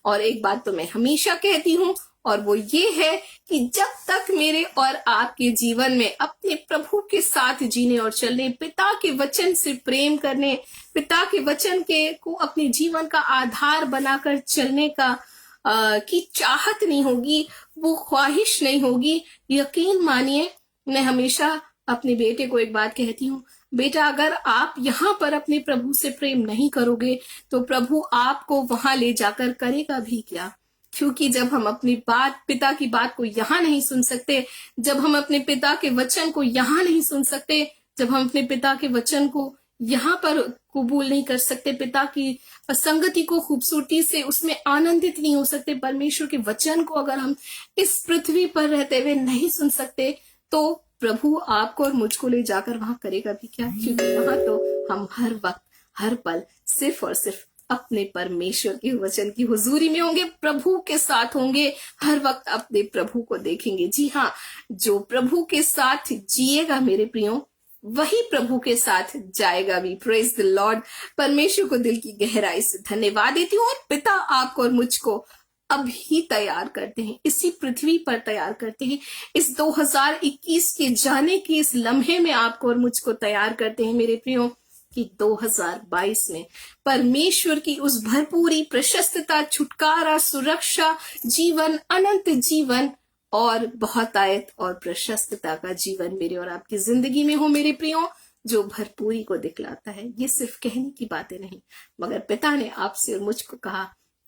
और एक बात तो मैं हमेशा कहती हूँ, और वो ये है कि जब तक मेरे और आपके जीवन में अपने प्रभु के साथ जीने और चलने, पिता के वचन से प्रेम करने, पिता के वचन के को अपने जीवन का आधार बनाकर चलने का की चाहत नहीं होगी, वो ख्वाहिश नहीं होगी, यकीन मानिए मैं हमेशा अपने बेटे को एक बात कहती हूँ, बेटा अगर आप यहाँ पर अपने प्रभु से प्रेम नहीं करोगे तो प्रभु आपको वहां ले जाकर करेगा भी क्या। क्योंकि जब हम अपनी बात, पिता की बात को यहाँ नहीं सुन सकते, जब हम अपने पिता के वचन को यहाँ नहीं सुन सकते, जब हम अपने पिता के वचन को यहाँ पर कबूल नहीं कर सकते, पिता की संगति को खूबसूरती से उसमें आनंदित नहीं हो सकते, परमेश्वर के वचन को अगर हम इस पृथ्वी पर रहते हुए नहीं सुन सकते, तो प्रभु आपको और मुझको ले जाकर वहां करेगा भी क्या। क्योंकि वहां तो हम हर वक्त हर पल सिर्फ और सिर्फ अपने परमेश्वर के वचन की हुजूरी में होंगे, प्रभु के साथ होंगे, हर वक्त अपने प्रभु को देखेंगे। जी हाँ, जो प्रभु के साथ जिएगा मेरे प्रियो, वही प्रभु के साथ जाएगा भी। Praise the Lord. परमेश्वर को दिल की गहराई से धन्यवाद देती हूँ। और पिता आपको और मुझको अभी तैयार करते हैं, इसी पृथ्वी पर तैयार करते हैं, इस 2021 के जाने के इस लम्हे में आपको और मुझको तैयार करते हैं मेरे प्रियो, कि 2022 में परमेश्वर की उस भरपूरी प्रशस्तता, छुटकारा, सुरक्षा, जीवन, अनंत जीवन और बहुतायत और प्रशस्तता का जीवन मेरे और आपकी जिंदगी में हो मेरे प्रियो, जो भरपूरी को दिखलाता है। ये सिर्फ कहने की बातें नहीं, मगर पिता ने आपसे और मुझको कहा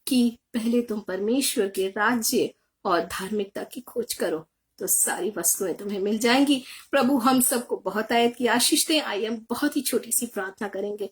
कि पहले तुम परमेश्वर के राज्य और धार्मिकता की खोज करो तो सारी वस्तुएं तुम्हें मिल जाएंगी। प्रभु हम सबको बहुतायत की आशीष दें। आइए हम बहुत ही छोटी सी प्रार्थना करेंगे।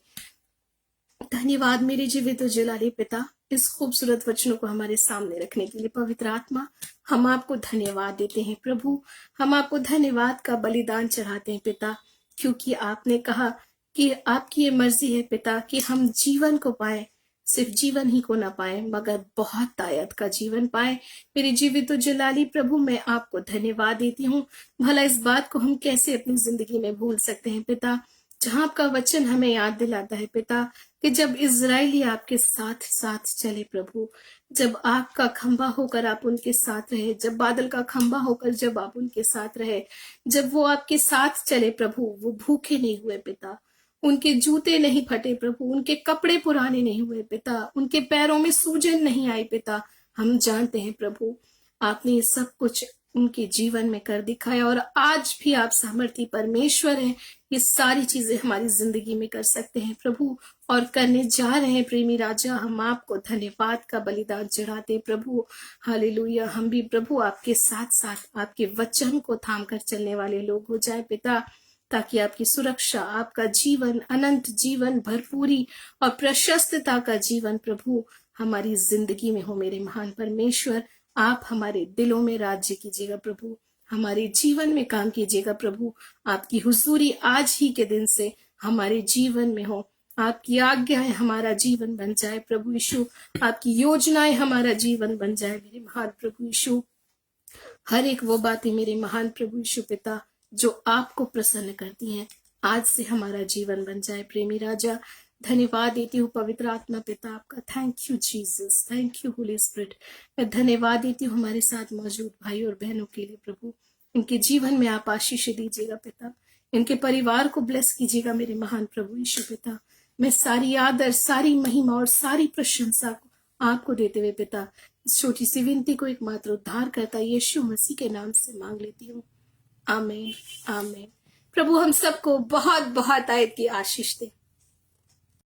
धन्यवाद मेरे जीवित और जलाले पिता, इस खूबसूरत वचनों को हमारे सामने रखने के लिए। पवित्र आत्मा, हम आपको धन्यवाद देते हैं प्रभु, हम आपको धन्यवाद का बलिदान चढ़ाते हैं पिता, क्योंकि आपने कहा कि आपकी ये मर्जी है पिता कि हम जीवन को पाए, सिर्फ जीवन ही को ना पाए मगर बहुत तायत का जीवन पाए। मेरे जीवित और जलाली प्रभु, मैं आपको धन्यवाद देती हूँ। भला इस बात को हम कैसे अपनी जिंदगी में भूल सकते हैं पिता, जहां आपका वचन हमें याद दिलाता है पिता कि जब इजरायली आपके साथ साथ चले प्रभु, जब आग का खंभा होकर आप उनके साथ रहे, जब बादल का खंभा होकर जब आप उनके साथ रहे, जब वो आपके साथ चले प्रभु, वो भूखे नहीं हुए पिता, उनके जूते नहीं फटे प्रभु, उनके कपड़े पुराने नहीं हुए पिता, उनके पैरों में सूजन नहीं आई पिता। हम जानते हैं प्रभु, आपने सब कुछ उनके जीवन में कर दिखाया और आज भी आप सामर्थी परमेश्वर हैं। ये सारी चीजें हमारी जिंदगी में कर सकते हैं प्रभु और करने जा रहे हैं। प्रेमी राजा, हम आपको धन्यवाद का बलिदान चढ़ाते प्रभु। हालेलुया। हम भी प्रभु आपके साथ साथ आपके वचन को थाम कर चलने वाले लोग हो जाए पिता, ताकि आपकी सुरक्षा, आपका जीवन, अनंत जीवन, भरपूरी और प्रशस्तता का जीवन प्रभु हमारी जिंदगी में हो। मेरे महान परमेश्वर, आप हमारे दिलों में राज्य कीजिएगा प्रभु, हमारे जीवन में काम कीजिएगा प्रभु। आपकी हुजूरी आज ही के दिन से हमारे जीवन में हो, आपकी आज्ञाएं हमारा जीवन बन जाए प्रभु यीशु, आपकी योजनाएं हमारा जीवन बन जाए मेरे महान प्रभु यीशु। हर एक वो बातें मेरे महान प्रभु यीशु पिता जो आपको प्रसन्न करती हैं, आज से हमारा जीवन बन जाए। प्रेमी राजा, धन्यवाद देती हूँ पवित्र आत्मा पिता आपका। Thank you Jesus, thank you Holi spirit. मैं धन्यवाद देती हूँ हमारे साथ मौजूद भाई और बहनों के लिए प्रभु। इनके जीवन में आप आशीष दीजिएगा पिता, इनके परिवार को ब्लेस कीजिएगा मेरे महान प्रभु यीशु पिता। मैं सारी आदर, सारी महिमा और सारी प्रशंसा को आपको देते हुए पिता इस छोटी सी विनती को एकमात्र उद्धार करता यीशु मसीह के नाम से मांग लेती हूँ। आमीन आमीन। प्रभु हम सबको बहुत बहुत आयत की आशीष दे।